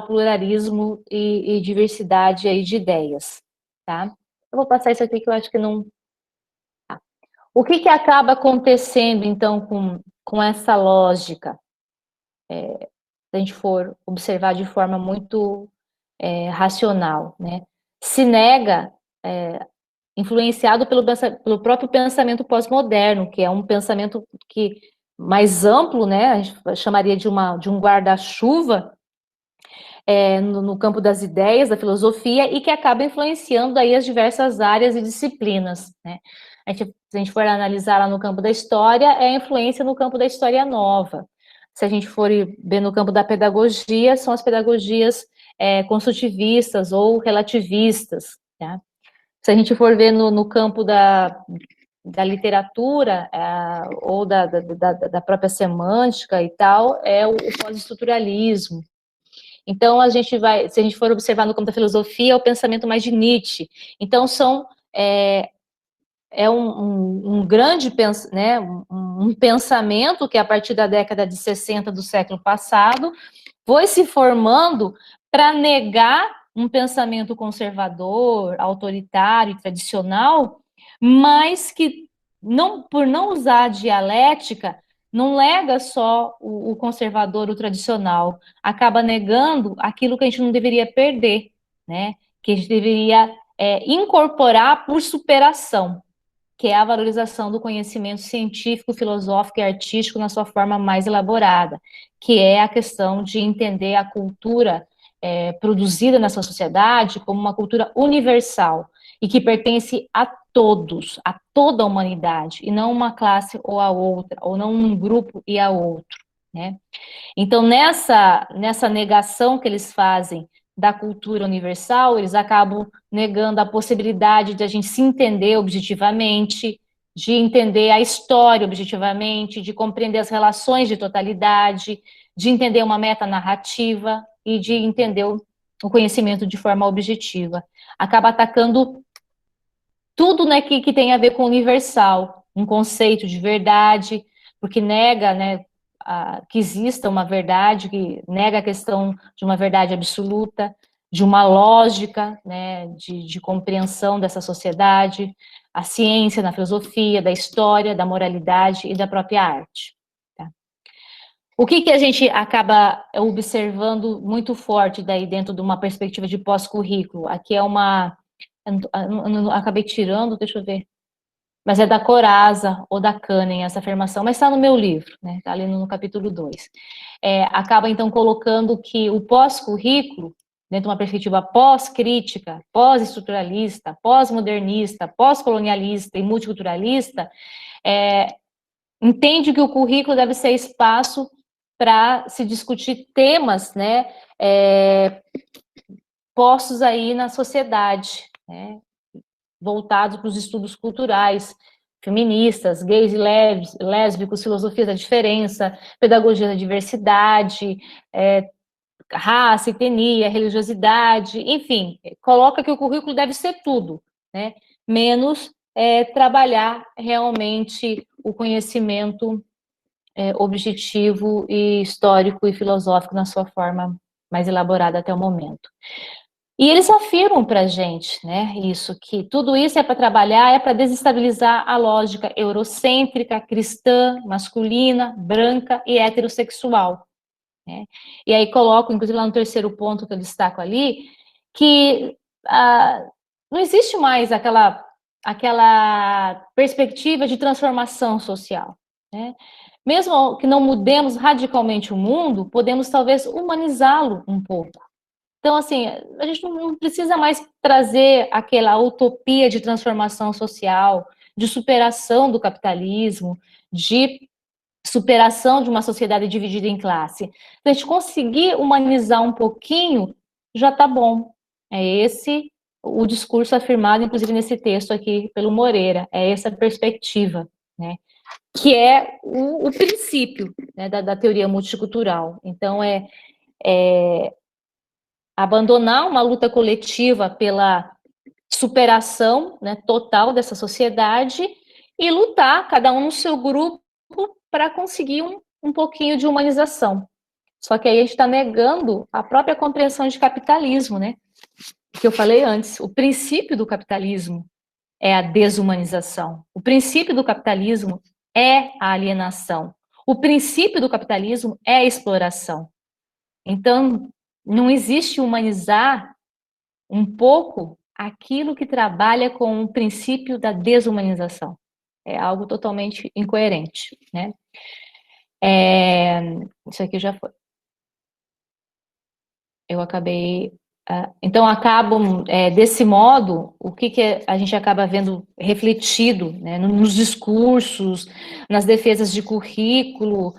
pluralismo e diversidade aí de ideias, tá? Eu vou passar isso aqui que eu acho que não... Tá. O que acaba acontecendo, então, com essa lógica? Se a gente for observar de forma muito racional, né? Se nega, influenciado pelo próprio pensamento pós-moderno, que é um pensamento que mais amplo, né? A gente chamaria de um guarda-chuva no campo das ideias, da filosofia, e que acaba influenciando aí as diversas áreas e disciplinas, né? Se a gente for analisar lá no campo da história, é a influência no campo da história nova. Se a gente for ver no campo da pedagogia, são as pedagogias construtivistas ou relativistas, tá? Se a gente for ver no campo da literatura ou da própria semântica e tal, é o pós-estruturalismo. Então, se a gente for observar no campo da filosofia, é o pensamento mais de Nietzsche. Então, um grande né, um pensamento que, a partir da década de 60 do século passado, foi se formando para negar um pensamento conservador, autoritário e tradicional, mas que, por não usar a dialética, não nega só o conservador, o tradicional, acaba negando aquilo que a gente não deveria perder, né? Que a gente deveria incorporar por superação, que é a valorização do conhecimento científico, filosófico e artístico na sua forma mais elaborada, que é a questão de entender a cultura produzida nessa sociedade como uma cultura universal e que pertence a todos, a toda a humanidade, e não uma classe ou a outra, ou não um grupo e a outro, né? Então, nessa negação que eles fazem da cultura universal, eles acabam negando a possibilidade de a gente se entender objetivamente, de entender a história objetivamente, de compreender as relações de totalidade, de entender uma metanarrativa e de entender o conhecimento de forma objetiva. Acaba atacando tudo, né, que tem a ver com o universal, um conceito de verdade, porque nega, né, que exista uma verdade, que nega a questão de uma verdade absoluta, de uma lógica, né, de compreensão dessa sociedade, a ciência na filosofia, da história, da moralidade e da própria arte. Tá? O que a gente acaba observando muito forte daí dentro de uma perspectiva de pós-currículo? Aqui é uma... Eu acabei tirando, deixa eu ver, mas é da Corazza ou da Kahneman essa afirmação, mas está no meu livro, né? Está ali no capítulo 2. Acaba, então, colocando que o pós-currículo, dentro de uma perspectiva pós-crítica, pós-estruturalista, pós-modernista, pós-colonialista e multiculturalista, entende que o currículo deve ser espaço para se discutir temas, né, postos aí na sociedade, né, voltados para os estudos culturais, feministas, gays e lésbicos, filosofias da diferença, pedagogia da diversidade, raça, etnia, religiosidade, enfim, coloca que o currículo deve ser tudo, né? Menos trabalhar realmente o conhecimento objetivo e histórico e filosófico na sua forma mais elaborada até o momento. E eles afirmam para a gente, né, que tudo isso é para trabalhar, é para desestabilizar a lógica eurocêntrica, cristã, masculina, branca e heterossexual. Né? E aí coloco, inclusive lá no terceiro ponto que eu destaco ali, que não existe mais aquela perspectiva de transformação social. Né? Mesmo que não mudemos radicalmente o mundo, podemos talvez humanizá-lo um pouco. Então, assim, a gente não precisa mais trazer aquela utopia de transformação social, de superação do capitalismo, de superação de uma sociedade dividida em classe. Se a gente conseguir humanizar um pouquinho, já está bom. É esse o discurso afirmado, inclusive, nesse texto aqui pelo Moreira. É essa perspectiva, né? Que é o princípio, né, da teoria multicultural. Então, abandonar uma luta coletiva pela superação, né, total dessa sociedade e lutar, cada um no seu grupo, para conseguir um pouquinho de humanização. Só que aí a gente está negando a própria compreensão de capitalismo, né? Que eu falei antes, o princípio do capitalismo é a desumanização. O princípio do capitalismo é a alienação. O princípio do capitalismo é a exploração. Então, não existe humanizar um pouco aquilo que trabalha com o princípio da desumanização. É algo totalmente incoerente, né? Isso aqui já foi. Eu acabei. Então, acabam, desse modo, o que a gente acaba vendo refletido, né, nos discursos, nas defesas de currículo,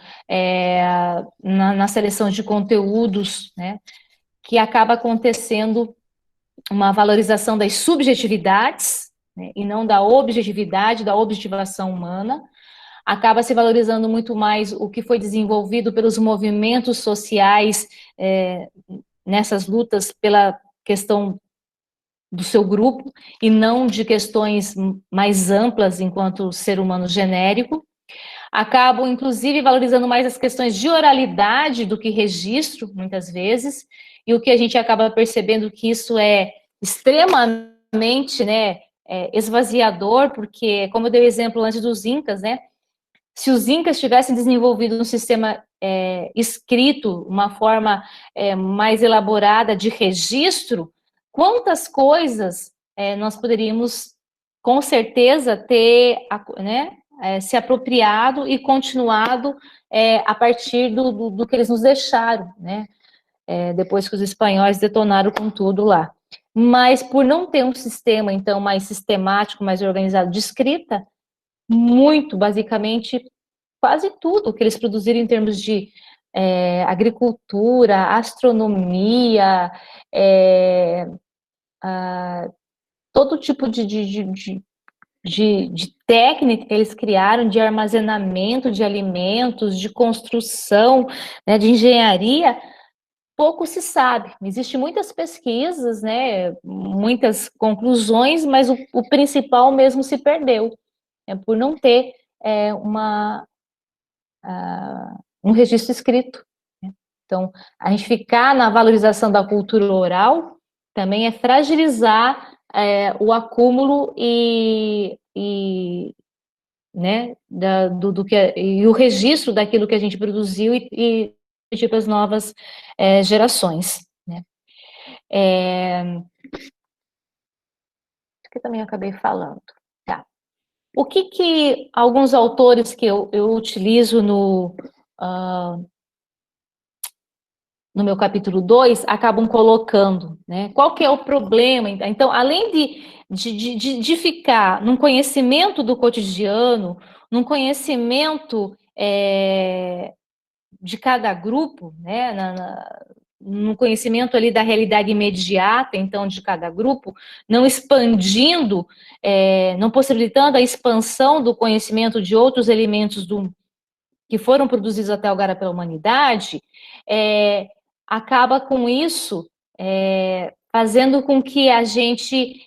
na seleção de conteúdos, né, que acaba acontecendo uma valorização das subjetividades, né, e não da objetividade, da objetivação humana. Acaba se valorizando muito mais o que foi desenvolvido pelos movimentos sociais, nessas lutas pela questão do seu grupo e não de questões mais amplas enquanto ser humano genérico. Acabam, inclusive, valorizando mais as questões de oralidade do que registro, muitas vezes, e o que a gente acaba percebendo que isso é extremamente, né, esvaziador, porque, como eu dei o exemplo antes dos Incas, né, se os Incas tivessem desenvolvido um sistema escrito, uma forma mais elaborada de registro, quantas coisas nós poderíamos, com certeza, ter, né, se apropriado e continuado a partir do que eles nos deixaram, né, depois que os espanhóis detonaram com tudo lá. Mas por não ter um sistema, então, mais sistemático, mais organizado de escrita, muito, basicamente, quase tudo que eles produziram em termos de agricultura, astronomia, todo tipo de técnica que eles criaram de armazenamento de alimentos, de construção, né, de engenharia, pouco se sabe. Existem muitas pesquisas, né, muitas conclusões, mas o principal mesmo se perdeu, por não ter um registro escrito. Né? Então, a gente ficar na valorização da cultura oral também é fragilizar o acúmulo né, e o registro daquilo que a gente produziu e para as novas gerações. Né? Que também acabei falando. Tá. O que alguns autores que eu utilizo no meu capítulo 2, acabam colocando, né? Qual que é o problema? Então, além de ficar num conhecimento do cotidiano, num conhecimento de cada grupo, né? No conhecimento ali da realidade imediata, então, de cada grupo, não expandindo, não possibilitando a expansão do conhecimento de outros elementos que foram produzidos até agora pela humanidade, acaba com isso fazendo com que a gente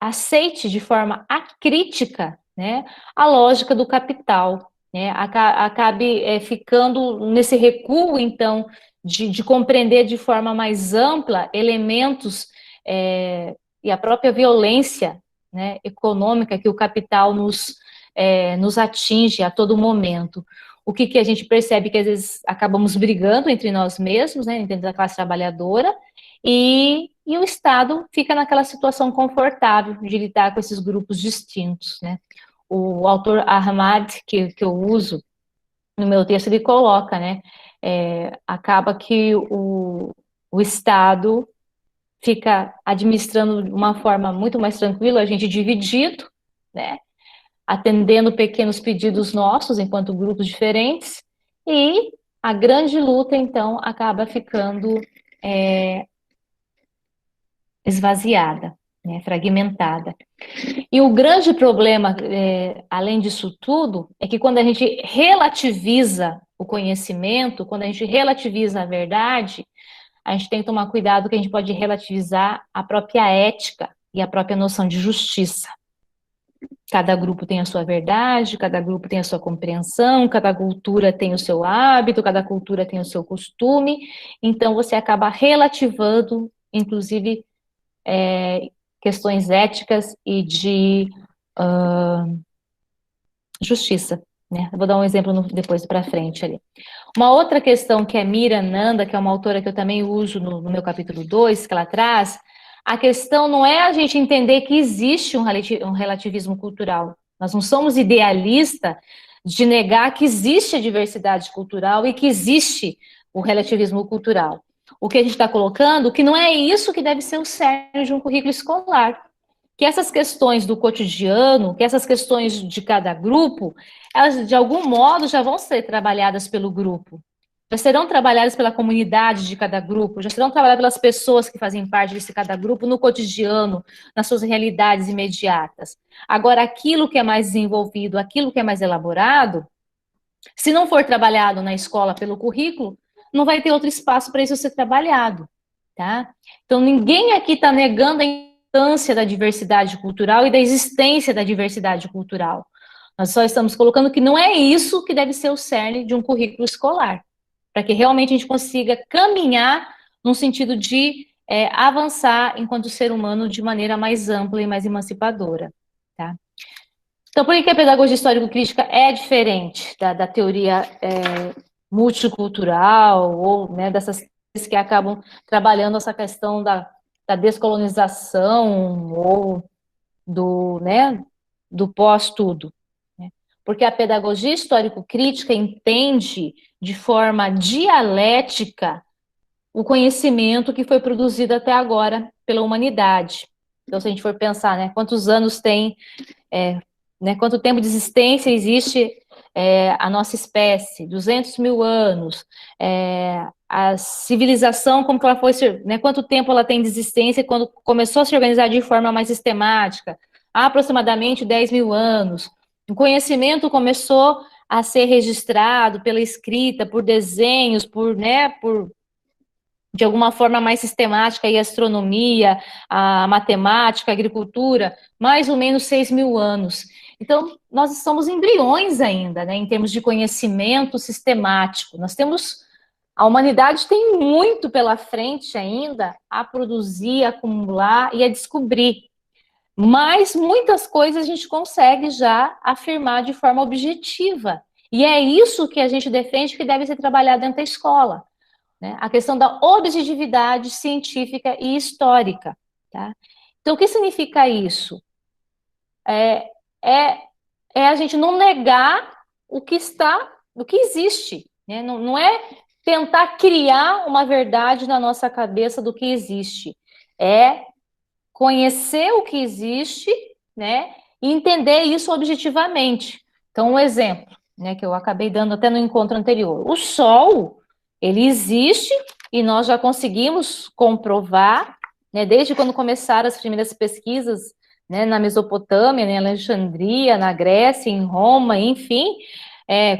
aceite de forma acrítica, né, a lógica do capital, né, acabe ficando nesse recuo, então, de compreender de forma mais ampla elementos e a própria violência, né, econômica que o capital nos atinge a todo momento. O que a gente percebe que às vezes acabamos brigando entre nós mesmos, né, dentro da classe trabalhadora, e o Estado fica naquela situação confortável de lidar com esses grupos distintos, né. O autor Ahmad, que eu uso no meu texto, ele coloca, né, acaba que o Estado fica administrando de uma forma muito mais tranquila, a gente dividido, né, atendendo pequenos pedidos nossos, enquanto grupos diferentes, e a grande luta, então, acaba ficando esvaziada, né, fragmentada. E o grande problema, além disso tudo, é que quando a gente relativiza o conhecimento, quando a gente relativiza a verdade, a gente tem que tomar cuidado que a gente pode relativizar a própria ética e a própria noção de justiça. Cada grupo tem a sua verdade, cada grupo tem a sua compreensão, cada cultura tem o seu hábito, cada cultura tem o seu costume, então você acaba relativando, inclusive, questões éticas e de justiça, né? Eu vou dar um exemplo depois para frente ali. Uma outra questão que é Mira Nanda, que é uma autora que eu também uso no meu capítulo 2, que ela traz, a questão não é a gente entender que existe um relativismo cultural. Nós não somos idealistas de negar que existe a diversidade cultural e que existe o relativismo cultural. O que a gente está colocando, que não é isso que deve ser o cerne de um currículo escolar. Que essas questões do cotidiano, que essas questões de cada grupo, elas de algum modo já vão ser trabalhadas pelo grupo, já serão trabalhadas pela comunidade de cada grupo, já serão trabalhadas pelas pessoas que fazem parte desse cada grupo no cotidiano, nas suas realidades imediatas. Agora, aquilo que é mais desenvolvido, aquilo que é mais elaborado, se não for trabalhado na escola pelo currículo, não vai ter outro espaço para isso ser trabalhado, tá? Então, ninguém aqui está negando a importância da diversidade cultural e da existência da diversidade cultural. Nós só estamos colocando que não é isso que deve ser o cerne de um currículo escolar, para que realmente a gente consiga caminhar no sentido de avançar enquanto ser humano de maneira mais ampla e mais emancipadora, tá? Então, por que a pedagogia histórico-crítica é diferente da teoria multicultural ou, né, dessas que acabam trabalhando essa questão da descolonização ou né, do pós-tudo? Né? Porque a pedagogia histórico-crítica entende de forma dialética o conhecimento que foi produzido até agora pela humanidade. Então, se a gente for pensar, né, quantos anos tem né, quanto tempo de existência existe a nossa espécie? 200 mil anos. A civilização, como que ela foi, né, quanto tempo ela tem de existência quando começou a se organizar de forma mais sistemática? Há aproximadamente 10 mil anos. O conhecimento começou a ser registrado pela escrita, por desenhos, por de alguma forma mais sistemática, a astronomia, a matemática, a agricultura, mais ou menos 6 mil anos. Então, nós somos embriões ainda, né, em termos de conhecimento sistemático. A humanidade tem muito pela frente ainda a produzir, a acumular e a descobrir. Mas muitas coisas a gente consegue já afirmar de forma objetiva. E é isso que a gente defende que deve ser trabalhado dentro da escola. Né? A questão da objetividade científica e histórica. Tá? Então, o que significa isso? É a gente não negar o que existe. Né? Não é tentar criar uma verdade na nossa cabeça do que existe. É conhecer o que existe, né? E entender isso objetivamente. Então, um exemplo, né, que eu acabei dando até no encontro anterior. O Sol, ele existe e nós já conseguimos comprovar, né, desde quando começaram as primeiras pesquisas, né, na Mesopotâmia, né, na Alexandria, na Grécia, em Roma, enfim,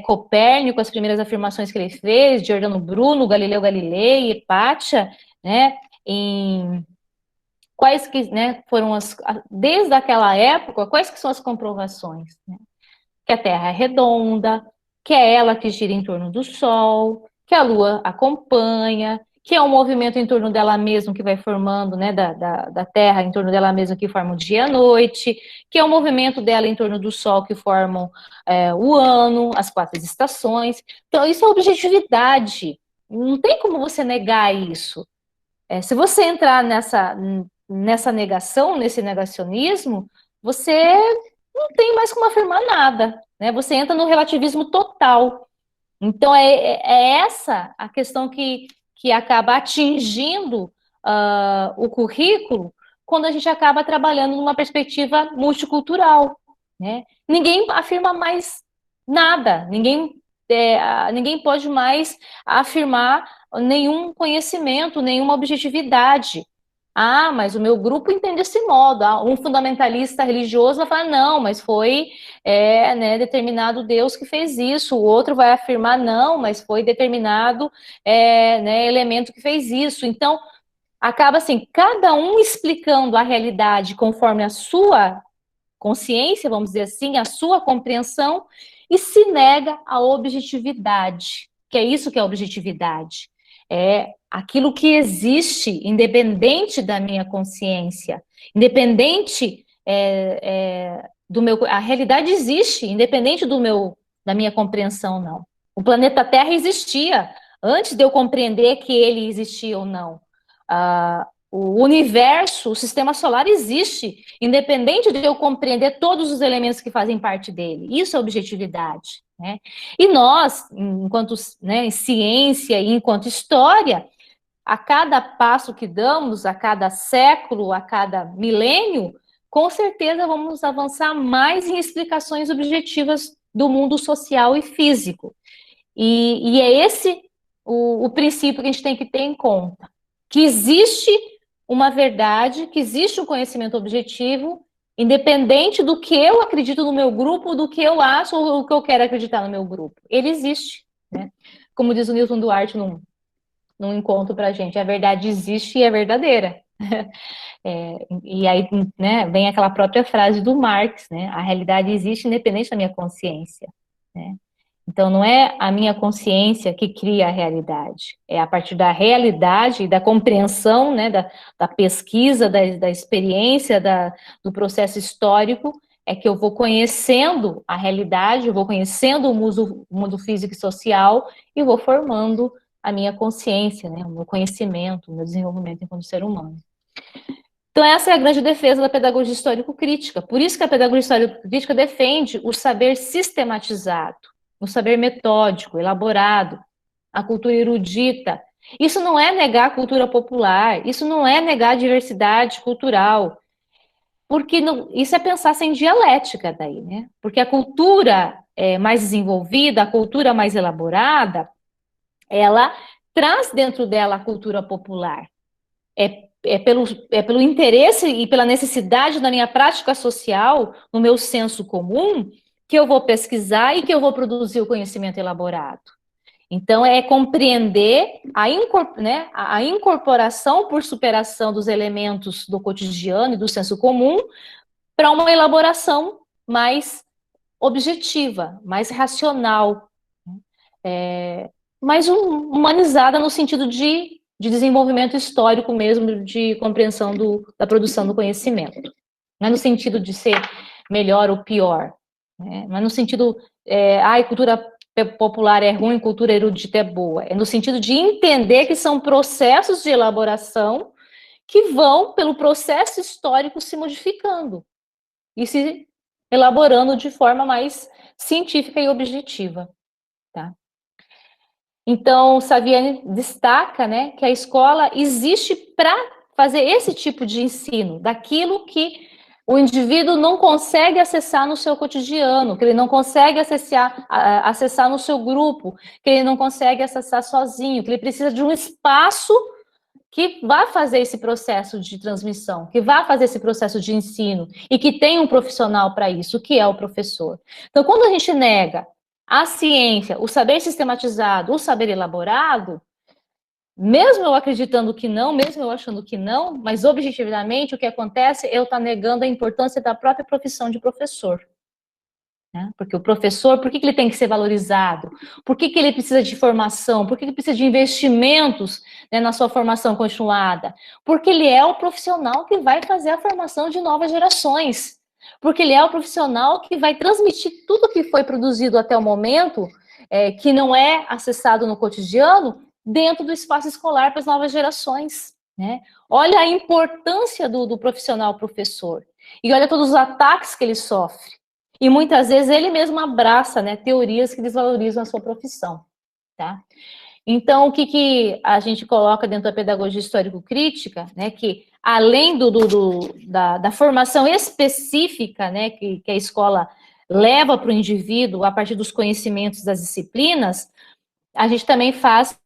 Copérnico, as primeiras afirmações que ele fez, Giordano Bruno, Galileu Galilei, Hipátia, né, quais que, né, foram desde aquela época, quais que são as comprovações? Né? Que a Terra é redonda, que é ela que gira em torno do Sol, que a Lua acompanha, que é um movimento em torno dela mesma que vai formando, né, da Terra em torno dela mesma que forma o dia e a noite, que é o movimento dela em torno do Sol que formam o ano, as 4 estações. Então, isso é objetividade. Não tem como você negar isso. Se você entrar nessa negação, nesse negacionismo, você não tem mais como afirmar nada, né? Você entra no relativismo total. Então, é essa a questão que acaba atingindo o currículo quando a gente acaba trabalhando numa perspectiva multicultural, né? Ninguém afirma mais nada, ninguém pode mais afirmar nenhum conhecimento, nenhuma objetividade. Ah, mas o meu grupo entende desse modo. Um fundamentalista religioso vai falar, não, mas foi né, determinado Deus que fez isso. O outro vai afirmar, não, mas foi determinado né, elemento que fez isso. Então, acaba assim, cada um explicando a realidade conforme a sua consciência, vamos dizer assim, a sua compreensão, e se nega a objetividade, que é isso que é objetividade. É aquilo que existe, independente da minha consciência, independente do meu... A realidade existe, independente da minha compreensão, não. O planeta Terra existia antes de eu compreender que ele existia ou não. O universo, o sistema solar existe, independente de eu compreender todos os elementos que fazem parte dele. Isso é objetividade, né? E nós, enquanto, né, ciência e enquanto história, a cada passo que damos, a cada século, a cada milênio, com certeza vamos avançar mais em explicações objetivas do mundo social e físico. E é esse o princípio que a gente tem que ter em conta. Que existe uma verdade, que existe um conhecimento objetivo, independente do que eu acredito no meu grupo, do que eu acho ou do que eu quero acreditar no meu grupo. Ele existe, né? Como diz o Newton Duarte num encontro para a gente, a verdade existe e é verdadeira. E aí, né, vem aquela própria frase do Marx, né? A realidade existe independente da minha consciência, né? Então, não é a minha consciência que cria a realidade, é a partir da realidade e da compreensão, né, da pesquisa, da experiência, do processo histórico, é que eu vou conhecendo a realidade, eu vou conhecendo o mundo físico e social e vou formando a minha consciência, né, o meu conhecimento, o meu desenvolvimento enquanto ser humano. Então, essa é a grande defesa da pedagogia histórico-crítica. Por isso que a pedagogia histórico-crítica defende o saber sistematizado, o saber metódico, elaborado, a cultura erudita. Isso não é negar a cultura popular, isso não é negar a diversidade cultural, porque isso é pensar sem dialética daí, né? Porque a cultura mais desenvolvida, a cultura mais elaborada, ela traz dentro dela a cultura popular. Pelo interesse e pela necessidade da minha prática social, no meu senso comum, que eu vou pesquisar e que eu vou produzir o conhecimento elaborado. Então, é compreender a incorporação por superação dos elementos do cotidiano e do senso comum para uma elaboração mais objetiva, mais racional, mais humanizada no sentido de desenvolvimento histórico mesmo, de compreensão da produção do conhecimento. Não é no sentido de ser melhor ou pior, né? Não é no sentido, cultura popular é ruim, cultura erudita é boa. É no sentido de entender que são processos de elaboração que vão, pelo processo histórico, se modificando e se elaborando de forma mais científica e objetiva, tá? Então, Saviani destaca, né, que a escola existe para fazer esse tipo de ensino, daquilo que o indivíduo não consegue acessar no seu cotidiano, que ele não consegue acessar no seu grupo, que ele não consegue acessar sozinho, que ele precisa de um espaço que vá fazer esse processo de transmissão, que vá fazer esse processo de ensino, e que tem um profissional para isso, que é o professor. Então, quando a gente nega a ciência, o saber sistematizado, o saber elaborado, mesmo eu acreditando que não, mesmo eu achando que não, mas objetivamente o que acontece é eu estar negando a importância da própria profissão de professor. Né? Porque o professor, por que ele tem que ser valorizado? Por que ele precisa de formação? Por que ele precisa de investimentos, né, na sua formação continuada? Porque ele é o profissional que vai fazer a formação de novas gerações. Porque ele é o profissional que vai transmitir tudo que foi produzido até o momento, que não é acessado no cotidiano, dentro do espaço escolar para as novas gerações. Né? Olha a importância do profissional professor. E olha todos os ataques que ele sofre. E muitas vezes ele mesmo abraça, né, teorias que desvalorizam a sua profissão. Tá? Então, o que a gente coloca dentro da pedagogia histórico-crítica, né, que além da formação específica, né, que a escola leva para o indivíduo a partir dos conhecimentos das disciplinas, a gente também faz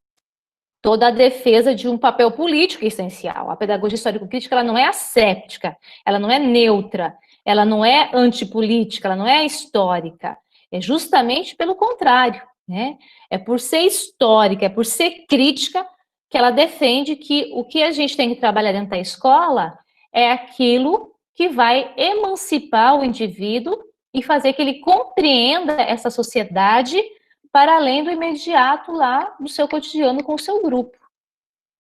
toda a defesa de um papel político essencial. A pedagogia histórico-crítica, ela não é asséptica, ela não é neutra, ela não é antipolítica, ela não é histórica. É justamente pelo contrário, né? É por ser histórica, é por ser crítica que ela defende que o que a gente tem que trabalhar dentro da escola é aquilo que vai emancipar o indivíduo e fazer que ele compreenda essa sociedade para além do imediato lá do seu cotidiano com o seu grupo,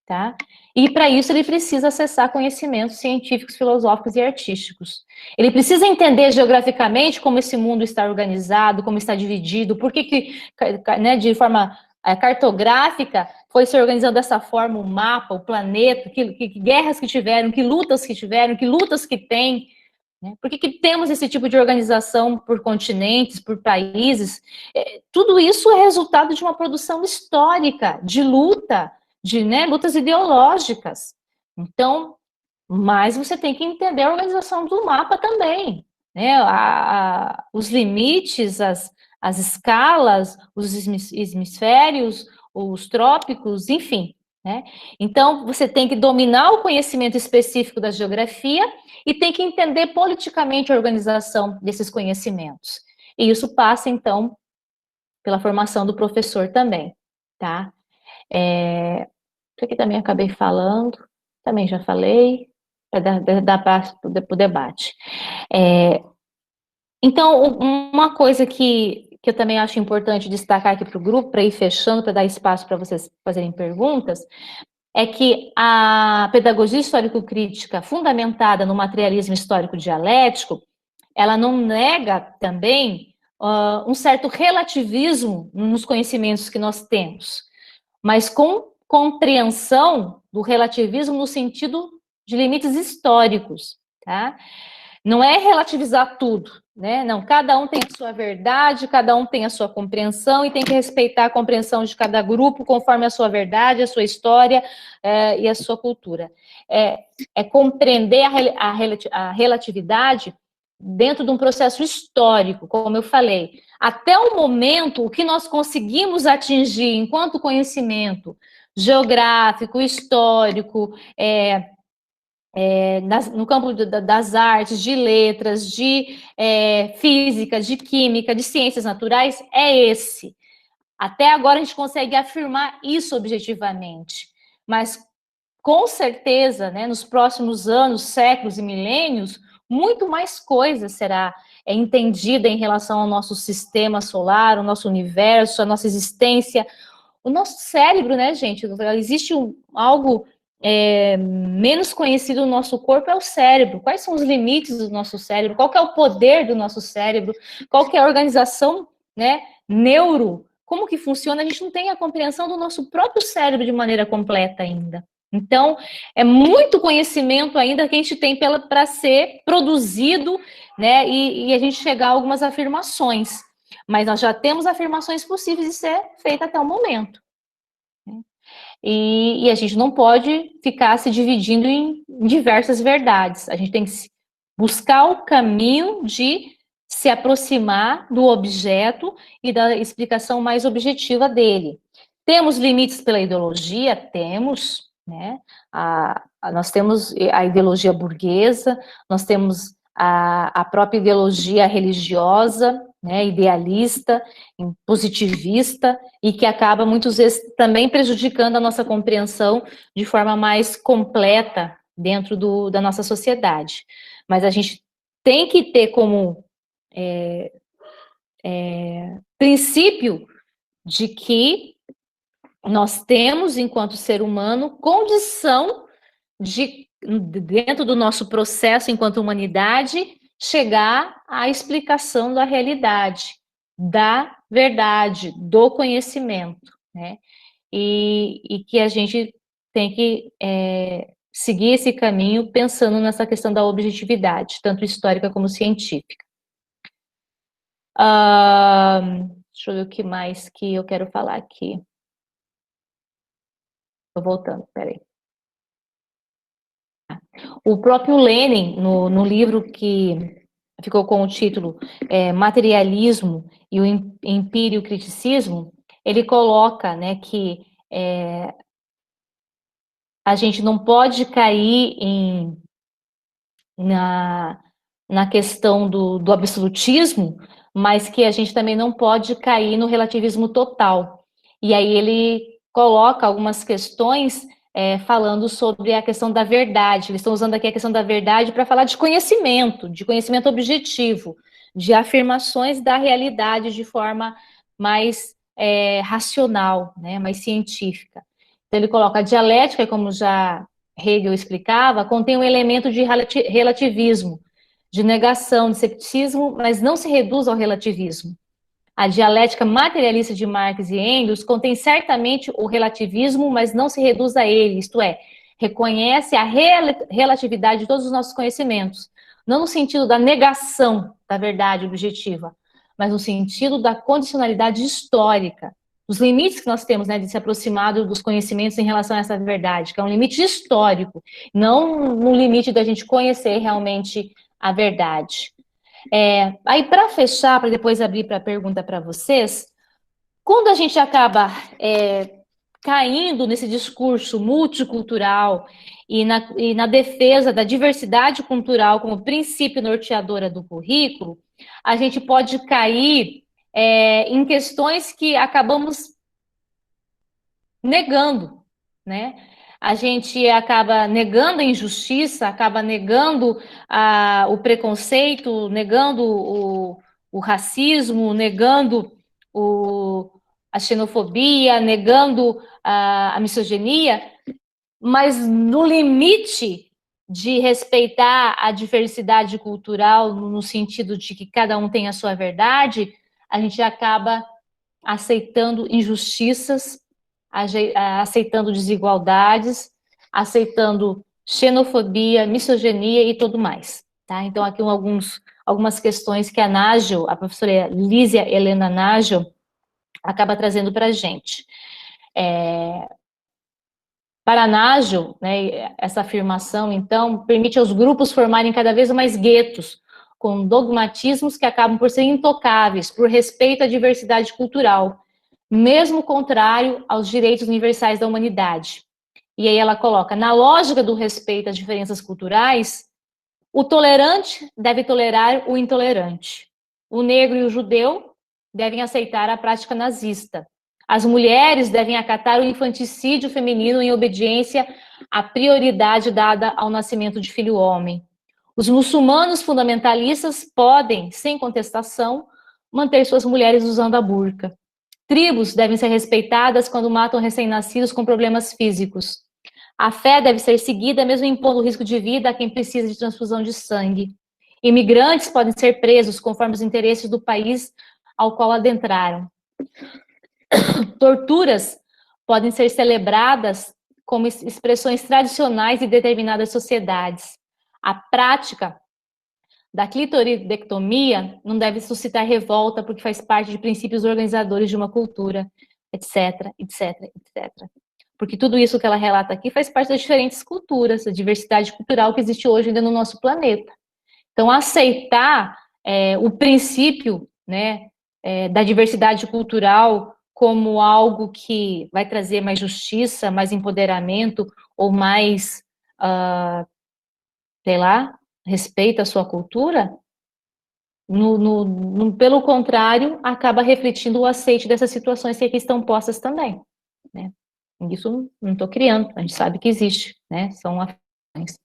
tá? E para isso ele precisa acessar conhecimentos científicos, filosóficos e artísticos. Ele precisa entender geograficamente como esse mundo está organizado, como está dividido, por que né, de forma cartográfica foi se organizando dessa forma o mapa, o planeta, que guerras que tiveram, que lutas que tem, né? Por que temos esse tipo de organização por continentes, por países? Tudo isso é resultado de uma produção histórica, de luta, de lutas ideológicas. Então, mas você tem que entender a organização do mapa também, né? Os limites, as escalas, os hemisférios, os trópicos, enfim, né? Então, você tem que dominar o conhecimento específico da geografia e tem que entender politicamente a organização desses conhecimentos. E isso passa, então, pela formação do professor também, tá? Isso aqui também acabei falando, também já falei, para dar para o debate. Então, uma coisa que eu também acho importante destacar aqui para o grupo, para ir fechando, para dar espaço para vocês fazerem perguntas, é que a pedagogia histórico-crítica fundamentada no materialismo histórico dialético, ela não nega também um certo relativismo nos conhecimentos que nós temos, mas com compreensão do relativismo no sentido de limites históricos, tá? Não é relativizar tudo, né? Não, cada um tem a sua verdade, cada um tem a sua compreensão e tem que respeitar a compreensão de cada grupo conforme a sua verdade, a sua história e a sua cultura. É compreender a relatividade dentro de um processo histórico, como eu falei. Até o momento, o que nós conseguimos atingir enquanto conhecimento geográfico, histórico, no campo das artes, de letras, de física, de química, de ciências naturais, é esse. Até agora a gente consegue afirmar isso objetivamente, mas com certeza, né, nos próximos anos, séculos e milênios, muito mais coisa será entendida em relação ao nosso sistema solar, ao nosso universo, à nossa existência, o nosso cérebro, né, gente? Existe algo menos conhecido no nosso corpo, é o cérebro. Quais são os limites do nosso cérebro? Qual que é o poder do nosso cérebro? Qual que é a organização, né, como que funciona? A gente não tem a compreensão do nosso próprio cérebro de maneira completa ainda. Então, é muito conhecimento ainda que a gente tem para ser produzido, né, e a gente chegar a algumas afirmações. Mas nós já temos afirmações possíveis de ser feitas até o momento. E a gente não pode ficar se dividindo em diversas verdades. A gente tem que buscar o caminho de se aproximar do objeto e da explicação mais objetiva dele. Temos limites pela ideologia? Temos, né? Nós temos a ideologia burguesa, nós temos a própria ideologia religiosa, né, idealista, positivista, e que acaba muitas vezes também prejudicando a nossa compreensão de forma mais completa dentro da nossa sociedade. Mas a gente tem que ter como princípio de que nós temos, enquanto ser humano, condição de, dentro do nosso processo enquanto humanidade, chegar à explicação da realidade, da verdade, do conhecimento, né? E que a gente tem que seguir esse caminho pensando nessa questão da objetividade, tanto histórica como científica. Deixa eu ver o que mais que eu quero falar aqui. Estou voltando, peraí. O próprio Lenin, no livro que ficou com o título Materialismo e o Empírio-Criticismo, ele coloca, né, que a gente não pode cair na questão do absolutismo, mas que a gente também não pode cair no relativismo total. E aí ele coloca algumas questões falando sobre a questão da verdade. Eles estão usando aqui a questão da verdade para falar de conhecimento objetivo, de afirmações da realidade de forma mais racional, né, mais científica. Então, ele coloca a dialética, como já Hegel explicava, contém um elemento de relativismo, de negação, de cepticismo, mas não se reduz ao relativismo. A dialética materialista de Marx e Engels contém certamente o relativismo, mas não se reduz a ele, isto é, reconhece a relatividade de todos os nossos conhecimentos, não no sentido da negação da verdade objetiva, mas no sentido da condicionalidade histórica, os limites que nós temos, né, de se aproximar dos conhecimentos em relação a essa verdade, que é um limite histórico, não no limite da gente conhecer realmente a verdade. Aí, para fechar, para depois abrir para pergunta para vocês, quando a gente acaba caindo nesse discurso multicultural e na defesa da diversidade cultural como princípio norteadora do currículo, a gente pode cair em questões que acabamos negando, né? A gente acaba negando a injustiça, acaba negando o preconceito, negando o racismo, negando a xenofobia, negando a misoginia, mas no limite de respeitar a diversidade cultural, no sentido de que cada um tem a sua verdade, a gente acaba aceitando injustiças, aceitando desigualdades, aceitando xenofobia, misoginia e tudo mais. Tá? Então, aqui algumas questões que a Nagel, a professora Lísia Helena Nagel, acaba trazendo para a gente. Para a Nagel, né, essa afirmação, então, permite aos grupos formarem cada vez mais guetos, com dogmatismos que acabam por ser intocáveis, por respeito à diversidade cultural, mesmo contrário aos direitos universais da humanidade. E aí ela coloca, na lógica do respeito às diferenças culturais, o tolerante deve tolerar o intolerante. O negro e o judeu devem aceitar a prática nazista. As mulheres devem acatar o infanticídio feminino em obediência à prioridade dada ao nascimento de filho homem. Os muçulmanos fundamentalistas podem, sem contestação, manter suas mulheres usando a burca. Tribos devem ser respeitadas quando matam recém-nascidos com problemas físicos. A fé deve ser seguida mesmo impondo o risco de vida a quem precisa de transfusão de sangue. Imigrantes podem ser presos conforme os interesses do país ao qual adentraram. Torturas podem ser celebradas como expressões tradicionais de determinadas sociedades. A prática da clitoridectomia não deve suscitar revolta porque faz parte de princípios organizadores de uma cultura, etc, etc, etc. Porque tudo isso que ela relata aqui faz parte das diferentes culturas, da diversidade cultural que existe hoje ainda no nosso planeta. Então, aceitar o princípio, né, da diversidade cultural como algo que vai trazer mais justiça, mais empoderamento, ou mais, sei lá, respeito à sua cultura, pelo contrário, acaba refletindo o aceite dessas situações que aqui estão postas também, né? Isso não estou criando, a gente sabe que existe, né? São afirmações.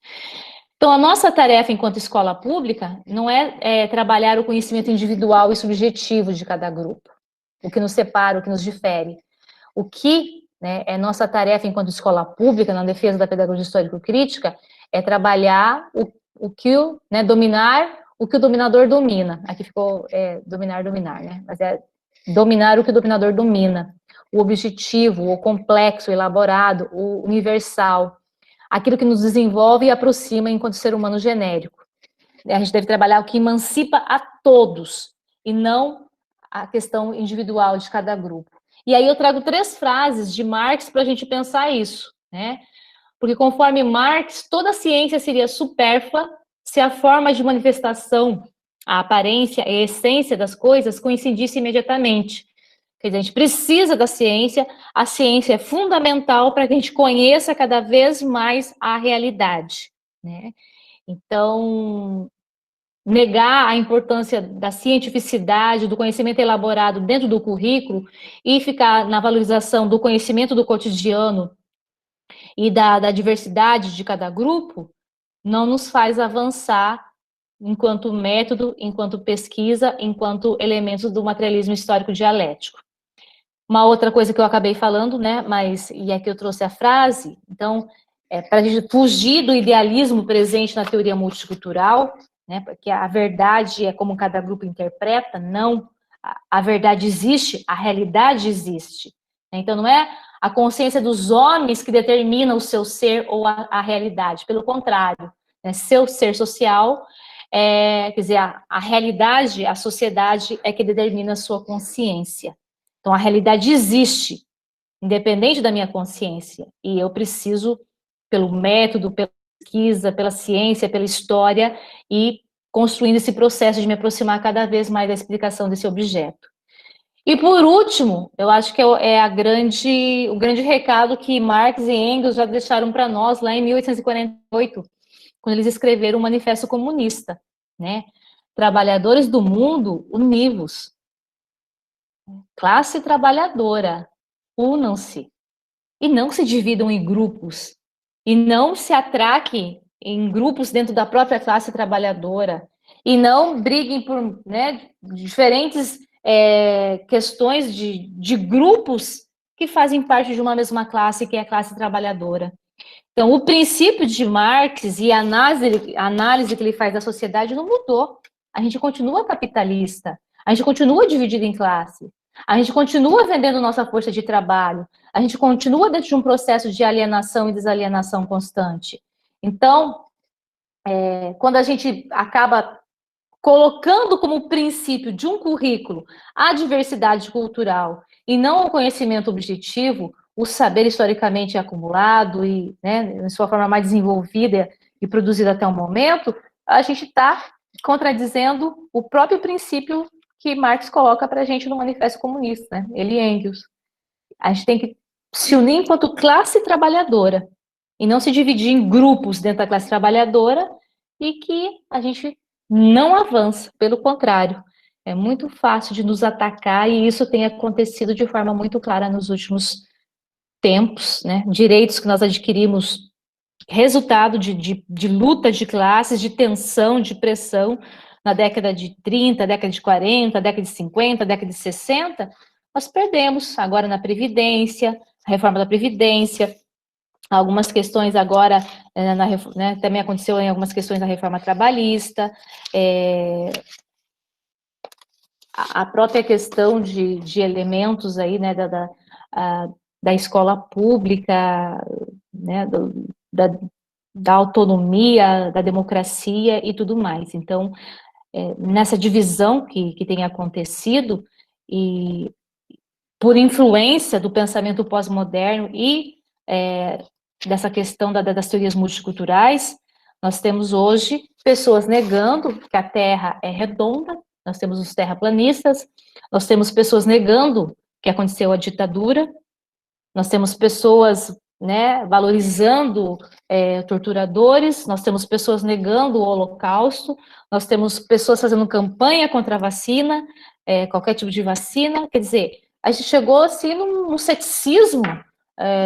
Então, a nossa tarefa enquanto escola pública não é trabalhar o conhecimento individual e subjetivo de cada grupo, o que nos separa, o que nos difere. O que, né, é nossa tarefa enquanto escola pública, na defesa da pedagogia histórico-crítica, é trabalhar dominar o que o dominador domina. Aqui ficou dominar, né? Mas é dominar o que o dominador domina. O objetivo, o complexo, o elaborado, o universal. Aquilo que nos desenvolve e aproxima enquanto ser humano genérico. A gente deve trabalhar o que emancipa a todos, e não a questão individual de cada grupo. E aí eu trago 3 frases de Marx para a gente pensar isso, né? Porque conforme Marx, toda ciência seria supérflua se a forma de manifestação, a aparência e a essência das coisas coincidisse imediatamente. Quer dizer, a gente precisa da ciência, a ciência é fundamental para que a gente conheça cada vez mais a realidade, né? Então, negar a importância da cientificidade, do conhecimento elaborado dentro do currículo e ficar na valorização do conhecimento do cotidiano e da diversidade de cada grupo, não nos faz avançar enquanto método, enquanto pesquisa, enquanto elementos do materialismo histórico dialético. Uma outra coisa que eu acabei falando, né, e aqui eu trouxe a frase, então, para a gente fugir do idealismo presente na teoria multicultural, né, porque a verdade é como cada grupo interpreta, não, a verdade existe, a realidade existe. Então, não é a consciência dos homens que determina o seu ser ou a realidade, pelo contrário, né, seu ser social, quer dizer, a realidade, a sociedade é que determina a sua consciência. Então, a realidade existe, independente da minha consciência, e eu preciso, pelo método, pela pesquisa, pela ciência, pela história, ir construindo esse processo de me aproximar cada vez mais da explicação desse objeto. E, por último, eu acho que é o grande recado que Marx e Engels já deixaram para nós lá em 1848, quando eles escreveram o Manifesto Comunista, né? Trabalhadores do mundo, univos. Classe trabalhadora, unam-se. E não se dividam em grupos. E não se atraquem em grupos dentro da própria classe trabalhadora. E não briguem por, né, diferentes questões de grupos que fazem parte de uma mesma classe, que é a classe trabalhadora. Então, o princípio de Marx e a análise que ele faz da sociedade não mudou. A gente continua capitalista, a gente continua dividido em classe, a gente continua vendendo nossa força de trabalho, a gente continua dentro de um processo de alienação e desalienação constante. Então, quando a gente acaba colocando como princípio de um currículo a diversidade cultural e não o conhecimento objetivo, o saber historicamente acumulado e, né, em sua forma mais desenvolvida e produzida até o momento, a gente está contradizendo o próprio princípio que Marx coloca para a gente no Manifesto Comunista, né? Ele e Engels. A gente tem que se unir enquanto classe trabalhadora e não se dividir em grupos dentro da classe trabalhadora e que a gente não avança, pelo contrário. É muito fácil de nos atacar e isso tem acontecido de forma muito clara nos últimos tempos, né? Direitos que nós adquirimos resultado de luta de classes, de tensão, de pressão na década de 30, década de 40, década de 50, década de 60, nós perdemos agora na Previdência, a reforma da Previdência, algumas questões agora, né, também aconteceu em algumas questões da reforma trabalhista, a própria questão de elementos aí, né, da escola pública, né, da autonomia, da democracia e tudo mais. Então, nessa divisão que tem acontecido, e por influência do pensamento pós-moderno e dessa questão das teorias multiculturais, nós temos hoje pessoas negando que a Terra é redonda, nós temos os terraplanistas, nós temos pessoas negando que aconteceu a ditadura, nós temos pessoas, né, valorizando torturadores, nós temos pessoas negando o Holocausto, nós temos pessoas fazendo campanha contra a vacina, qualquer tipo de vacina, quer dizer, a gente chegou assim num ceticismo,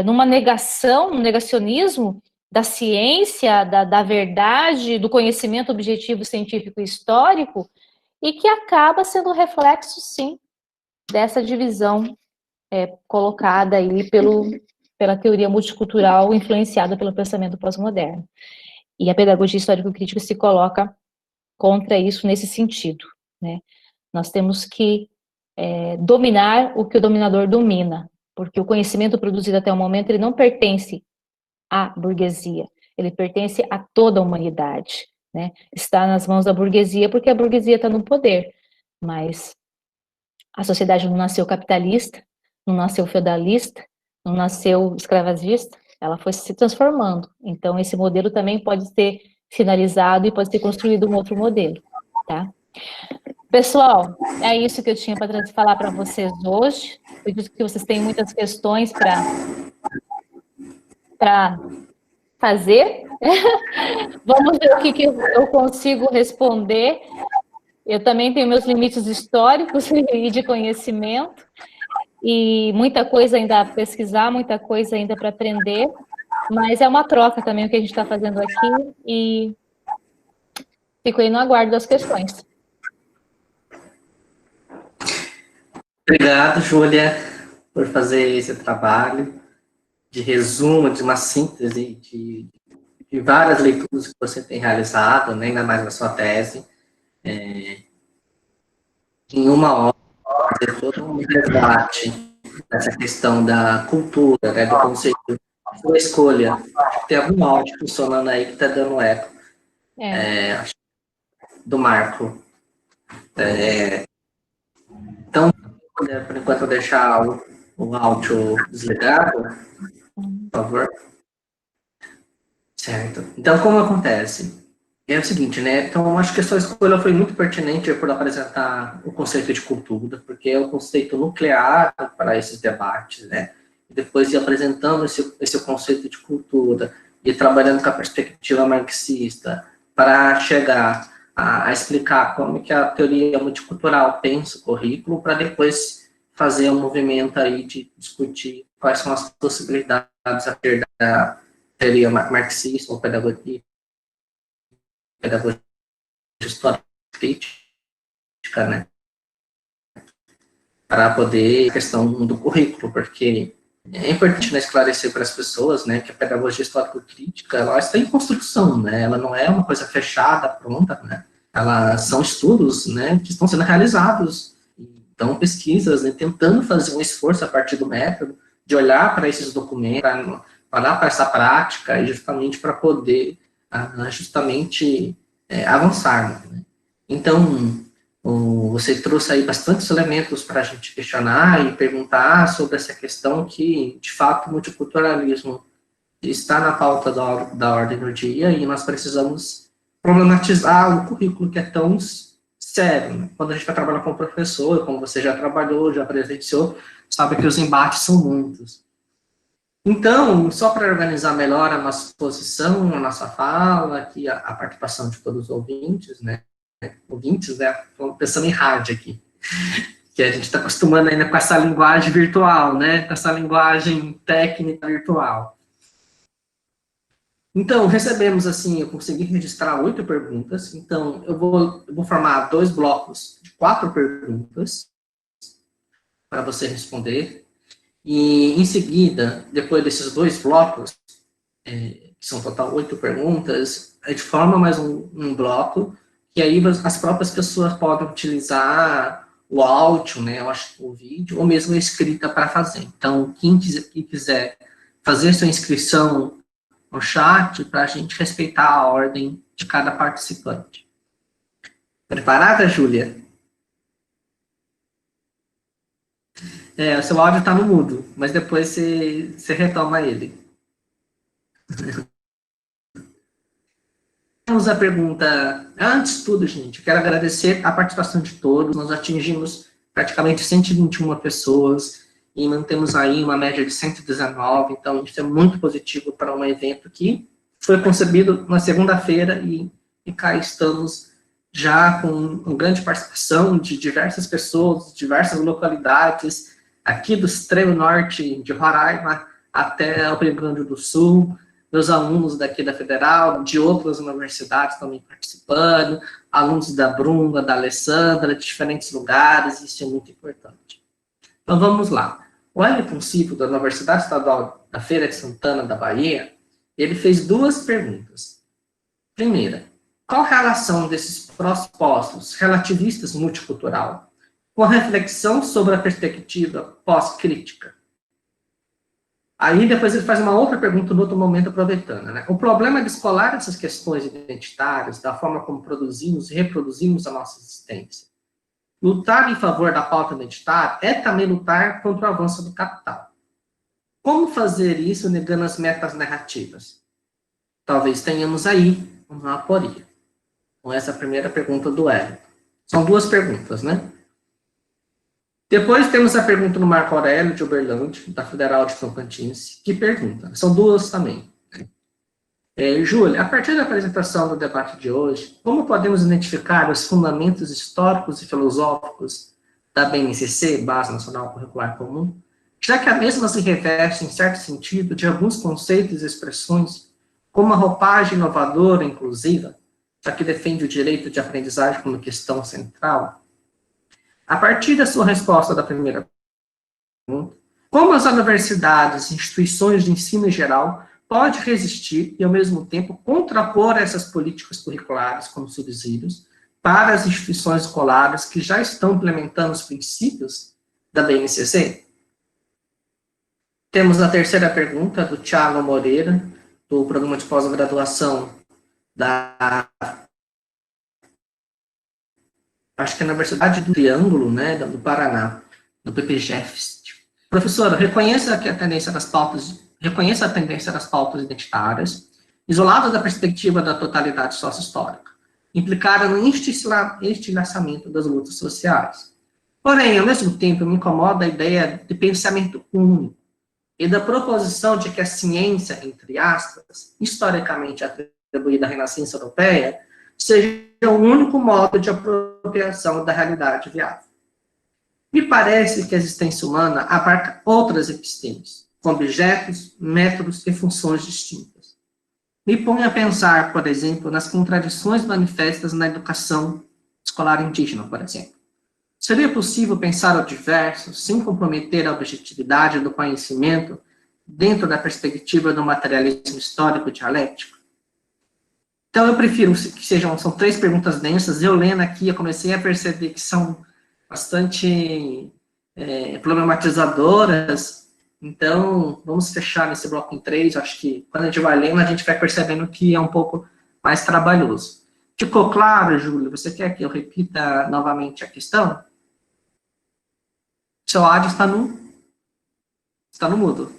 numa negação, num negacionismo da ciência, da verdade, do conhecimento objetivo científico e histórico, e que acaba sendo reflexo, sim, dessa divisão colocada aí pela teoria multicultural influenciada pelo pensamento pós-moderno. E a pedagogia histórico-crítica se coloca contra isso nesse sentido, né? Nós temos que dominar o que o dominador domina, porque o conhecimento produzido até o momento, ele não pertence à burguesia, ele pertence a toda a humanidade, né? Está nas mãos da burguesia porque a burguesia está no poder, mas a sociedade não nasceu capitalista, não nasceu feudalista, não nasceu escravagista, ela foi se transformando. Então, esse modelo também pode ser finalizado e pode ser construído um outro modelo, tá? Pessoal, é isso que eu tinha para falar para vocês hoje. Eu acredito que vocês têm muitas questões para fazer. Vamos ver o que eu consigo responder. Eu também tenho meus limites históricos e de conhecimento, e muita coisa ainda a pesquisar, muita coisa ainda para aprender, Mas é uma troca também o que a gente está fazendo aqui e fico aí no aguardo das questões. Obrigado, Júlia, por fazer esse trabalho de resumo, de uma síntese de várias leituras que você tem realizado, né, ainda mais na sua tese. Em uma hora, fazer todo um debate dessa questão da cultura, né, do conceito da escolha. Tem algum áudio funcionando aí que está dando eco. Do Marco. Então, por enquanto, eu deixar o áudio desligado, por favor. Certo. Então, como acontece? É o seguinte, né? Então, acho que a sua escolha foi muito pertinente por apresentar o conceito de cultura, porque é o conceito nuclear para esses debates, né? E depois ir apresentando esse conceito de cultura e trabalhando com a perspectiva marxista para chegar a explicar como que a teoria multicultural pensa o currículo, para depois fazer um movimento aí de discutir quais são as possibilidades a partir da teoria marxista ou pedagogia histórica crítica, né, para poder a questão do currículo, porque é importante, né, esclarecer para as pessoas, né, que a pedagogia histórico-crítica, ela está em construção, né, ela não é uma coisa fechada, pronta, né, elas são estudos, né, que estão sendo realizados, então pesquisas, né, tentando fazer um esforço a partir do método, de olhar para esses documentos, olhar para essa prática, e justamente para poder, avançar, né. Então, você trouxe aí bastantes elementos para a gente questionar e perguntar sobre essa questão que, de fato, o multiculturalismo está na pauta da ordem do dia e nós precisamos problematizar o currículo que é tão sério, né? Quando a gente vai trabalhar com o professor, como você já trabalhou, já presenciou, sabe que os embates são muitos. Então, só para organizar melhor a nossa posição, a nossa fala, aqui a participação de todos os ouvintes, né? Pensando em rádio aqui, que a gente está acostumando ainda com essa linguagem virtual, né? Com essa linguagem técnica virtual. Então, recebemos, assim, eu consegui registrar 8 perguntas, então eu vou formar 2 blocos de 4 perguntas para você responder. E, em seguida, depois desses 2 blocos, que são total 8 perguntas, a gente forma mais um bloco, que aí as próprias pessoas podem utilizar o áudio, né, o vídeo, ou mesmo a escrita para fazer. Então, quem quiser fazer sua inscrição no chat, para a gente respeitar a ordem de cada participante. Preparada, Júlia? O seu áudio está no mudo, mas depois você retoma ele. Vamos à pergunta. Antes de tudo, gente, eu quero agradecer a participação de todos. Nós atingimos praticamente 121 pessoas e mantemos aí uma média de 119, então isso é muito positivo para um evento que foi concebido na segunda-feira e cá estamos já com uma grande participação de diversas pessoas, diversas localidades, aqui do extremo norte de Roraima até o Rio Grande do Sul, meus alunos daqui da Federal, de outras universidades também participando, alunos da Bruna, da Alessandra, de diferentes lugares, isso é muito importante. Então vamos lá. O Wellington Cipo, da Universidade Estadual da Feira de Santana, da Bahia, ele fez 2 perguntas. Primeira, qual a relação desses pressupostos relativistas multicultural com a reflexão sobre a perspectiva pós-crítica? Aí depois ele faz uma outra pergunta no outro momento, aproveitando, né? O problema de escolar essas questões identitárias, da forma como produzimos e reproduzimos a nossa existência. Lutar em favor da pauta identitária é também lutar contra o avanço do capital. Como fazer isso negando as metas narrativas? Talvez tenhamos aí uma aporia. Com essa primeira pergunta do Hélio. São 2 perguntas, né? Depois temos a pergunta do Marco Aurélio de Uberlândia, da Federal de Tocantins, que pergunta, são 2 também. Júlia, a partir da apresentação do debate de hoje, como podemos identificar os fundamentos históricos e filosóficos da BNCC, Base Nacional Curricular Comum, já que a mesma se reveste, em certo sentido, de alguns conceitos e expressões, como a roupagem inovadora e inclusiva, já que defende o direito de aprendizagem como questão central. A partir da sua resposta da primeira pergunta, como as universidades e instituições de ensino em geral pode resistir e, ao mesmo tempo, contrapor essas políticas curriculares como subsídios para as instituições escolares que já estão implementando os princípios da BNCC? Temos a terceira pergunta, do Thiago Moreira, do programa de pós-graduação acho que é na Universidade do Triângulo, né, do Paraná, do PPGEFST. Professora, reconheça a tendência das pautas identitárias, isoladas da perspectiva da totalidade sócio-histórica, implicaram no estilhaçamento das lutas sociais. Porém, ao mesmo tempo, me incomoda a ideia de pensamento único e da proposição de que a ciência, entre aspas, historicamente atribuída à Renascença Europeia, seja o único modo de apropriação da realidade viável. Me parece que a existência humana abarca outras epistemes, com objetos, métodos e funções distintas. Me põe a pensar, por exemplo, nas contradições manifestas na educação escolar indígena, por exemplo. Seria possível pensar o diverso sem comprometer a objetividade do conhecimento dentro da perspectiva do materialismo histórico dialético? Então, eu prefiro que são 3 perguntas densas. Eu lendo aqui, eu comecei a perceber que são bastante problematizadoras. Então, vamos fechar nesse bloco em 3. Acho que quando a gente vai lendo, a gente vai percebendo que é um pouco mais trabalhoso. Ficou claro, Júlio? Você quer que eu repita novamente a questão? Seu áudio está no mudo.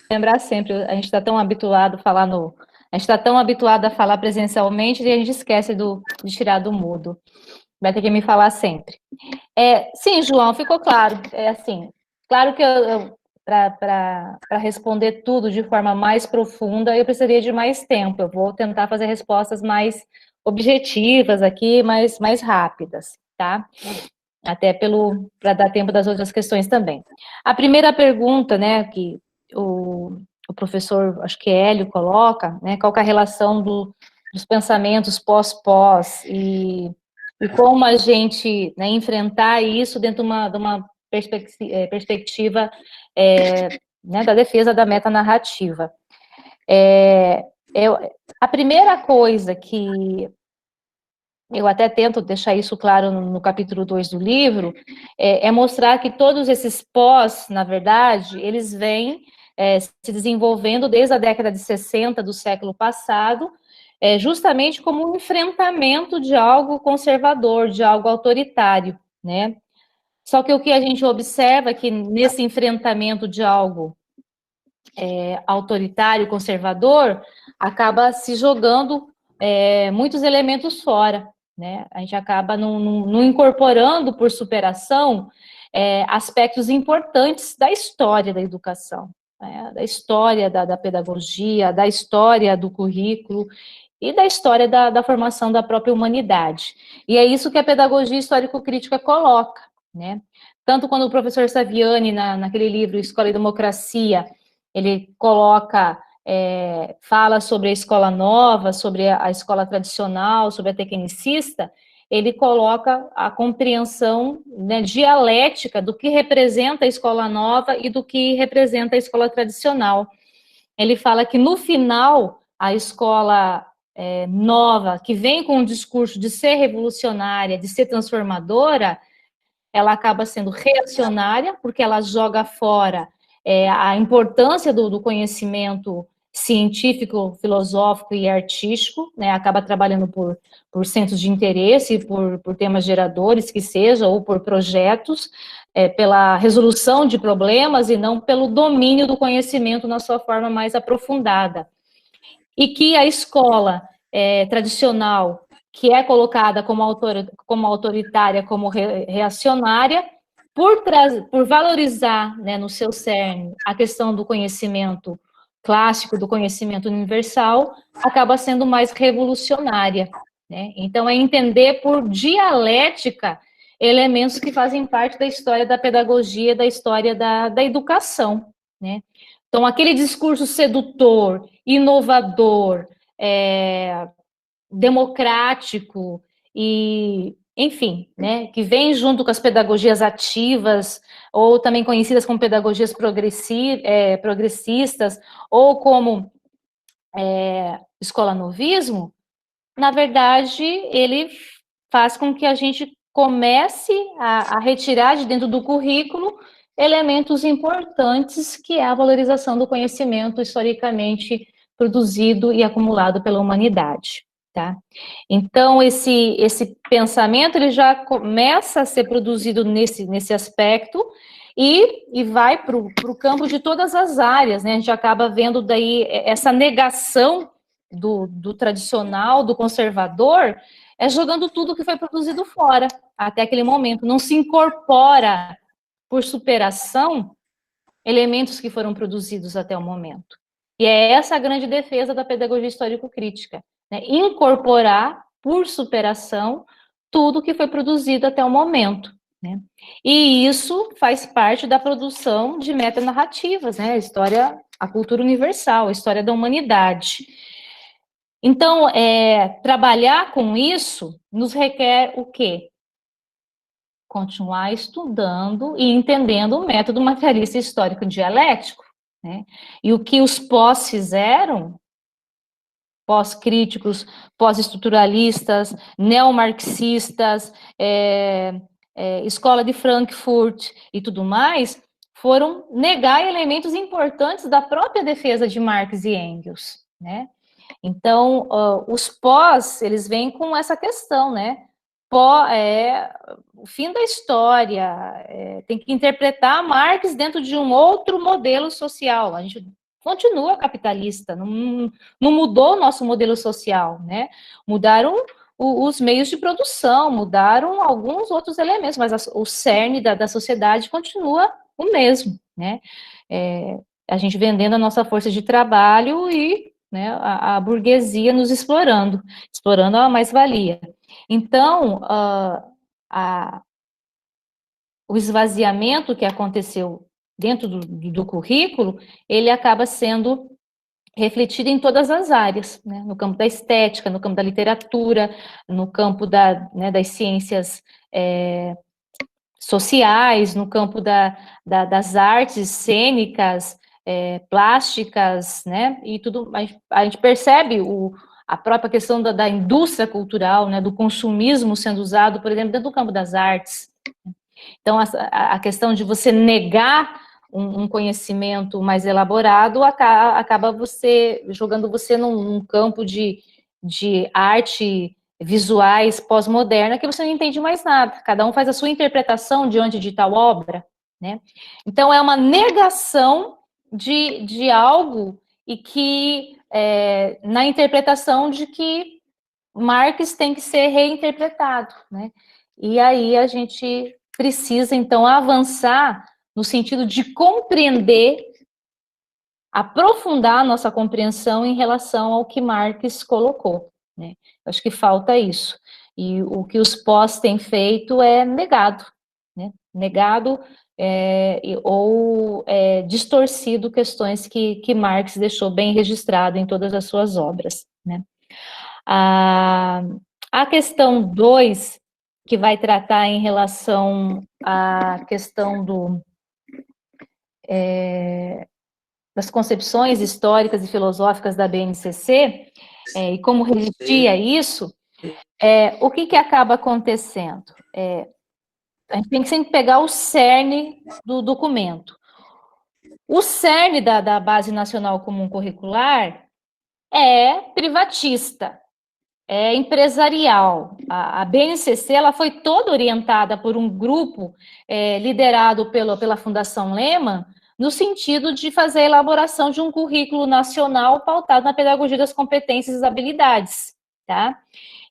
Lembrar sempre, a gente está tão habituado a falar a gente está tão habituado a falar presencialmente e a gente esquece de tirar do mudo. Vai ter que me falar sempre. Sim, João, ficou claro. Assim, claro que para responder tudo de forma mais profunda, eu precisaria de mais tempo. Eu vou tentar fazer respostas mais objetivas aqui, mais rápidas, tá? Até para dar tempo das outras questões também. A primeira pergunta, né, que o professor, acho que Hélio coloca, né, qual que é a relação dos pensamentos pós-pós e como a gente, né, enfrentar isso dentro de uma perspectiva né, da defesa da metanarrativa. A primeira coisa que eu até tento deixar isso claro no capítulo 2 do livro, é mostrar que todos esses pós, na verdade, eles vêm se desenvolvendo desde a década de 60 do século passado, justamente como um enfrentamento de algo conservador, de algo autoritário, né? Só que o que a gente observa é que nesse enfrentamento de algo autoritário, conservador, acaba se jogando muitos elementos fora, né? A gente acaba não incorporando por superação aspectos importantes da história da educação, né? Da história da pedagogia, da história do currículo e da história da formação da própria humanidade. E é isso que a pedagogia histórico-crítica coloca, né? Tanto quando o professor Saviani, naquele livro Escola e Democracia, ele coloca, fala sobre a escola nova, sobre a escola tradicional, sobre a tecnicista, ele coloca a compreensão, né, dialética do que representa a escola nova e do que representa a escola tradicional. Ele fala que, no final, a escola nova, que vem com o discurso de ser revolucionária, de ser transformadora, ela acaba sendo reacionária, porque ela joga fora a importância do conhecimento científico, filosófico e artístico, né? Acaba trabalhando por centros de interesse, por temas geradores que seja, ou por projetos, pela resolução de problemas e não pelo domínio do conhecimento na sua forma mais aprofundada. E que a escola tradicional, que é colocada como autoritária, como reacionária, por valorizar, né, no seu cerne a questão do conhecimento clássico, do conhecimento universal, acaba sendo mais revolucionária, né? Então, é entender por dialética elementos que fazem parte da história da pedagogia, da história da educação, né? Então, aquele discurso sedutor, inovador, democrático e, enfim, né, que vem junto com as pedagogias ativas, ou também conhecidas como pedagogias progressistas, ou como escola novismo, na verdade, ele faz com que a gente comece a retirar de dentro do currículo elementos importantes, que é a valorização do conhecimento historicamente produzido e acumulado pela humanidade. Tá? Então, esse pensamento ele já começa a ser produzido nesse aspecto e vai para o campo de todas as áreas, né? A gente acaba vendo daí essa negação do tradicional, do conservador, jogando tudo que foi produzido fora até aquele momento. Não se incorpora, por superação, elementos que foram produzidos até o momento. E é essa a grande defesa da pedagogia histórico-crítica, né? Incorporar, por superação, tudo que foi produzido até o momento. Né? E isso faz parte da produção de metanarrativas, né? A cultura universal, a história da humanidade. Então, trabalhar com isso nos requer o quê? Continuar estudando e entendendo o método materialista histórico dialético, né? E o que os pós fizeram, pós-críticos, pós-estruturalistas, neomarxistas, escola de Frankfurt e tudo mais, foram negar elementos importantes da própria defesa de Marx e Engels, né? Então, os pós, eles vêm com essa questão, né? O fim da história, tem que interpretar Marx dentro de um outro modelo social. A gente continua capitalista, não mudou o nosso modelo social, né? Mudaram os meios de produção, mudaram alguns outros elementos, mas o cerne da sociedade continua o mesmo, né? A gente vendendo a nossa força de trabalho e, né, a burguesia nos explorando a mais-valia. Então, o esvaziamento que aconteceu dentro do currículo, ele acaba sendo refletido em todas as áreas, né? No campo da estética, no campo da literatura, no campo das ciências sociais, no campo das artes cênicas, plásticas, né? E tudo, a gente percebe a própria questão da indústria cultural, né? Do consumismo sendo usado, por exemplo, dentro do campo das artes. Então, a questão de você negar um conhecimento mais elaborado acaba jogando você num campo de arte visuais pós-moderna que você não entende mais nada. Cada um faz a sua interpretação diante de tal obra, né? Então, é uma negação de algo e que, na interpretação de que Marx tem que ser reinterpretado, né? E aí a gente precisa, então, avançar no sentido de compreender, aprofundar a nossa compreensão em relação ao que Marx colocou, né? Acho que falta isso. E o que os pós têm feito é negado, né? Negado ou distorcido questões que Marx deixou bem registrado em todas as suas obras, né? A questão 2, que vai tratar em relação à questão das concepções históricas e filosóficas da BNCC, e como resistia isso, o que acaba acontecendo? A gente tem que sempre pegar o cerne do documento. O cerne da Base Nacional Comum Curricular é privatista, é empresarial. A BNCC ela foi toda orientada por um grupo liderado pela Fundação Lehman, no sentido de fazer a elaboração de um currículo nacional pautado na pedagogia das competências e habilidades, tá?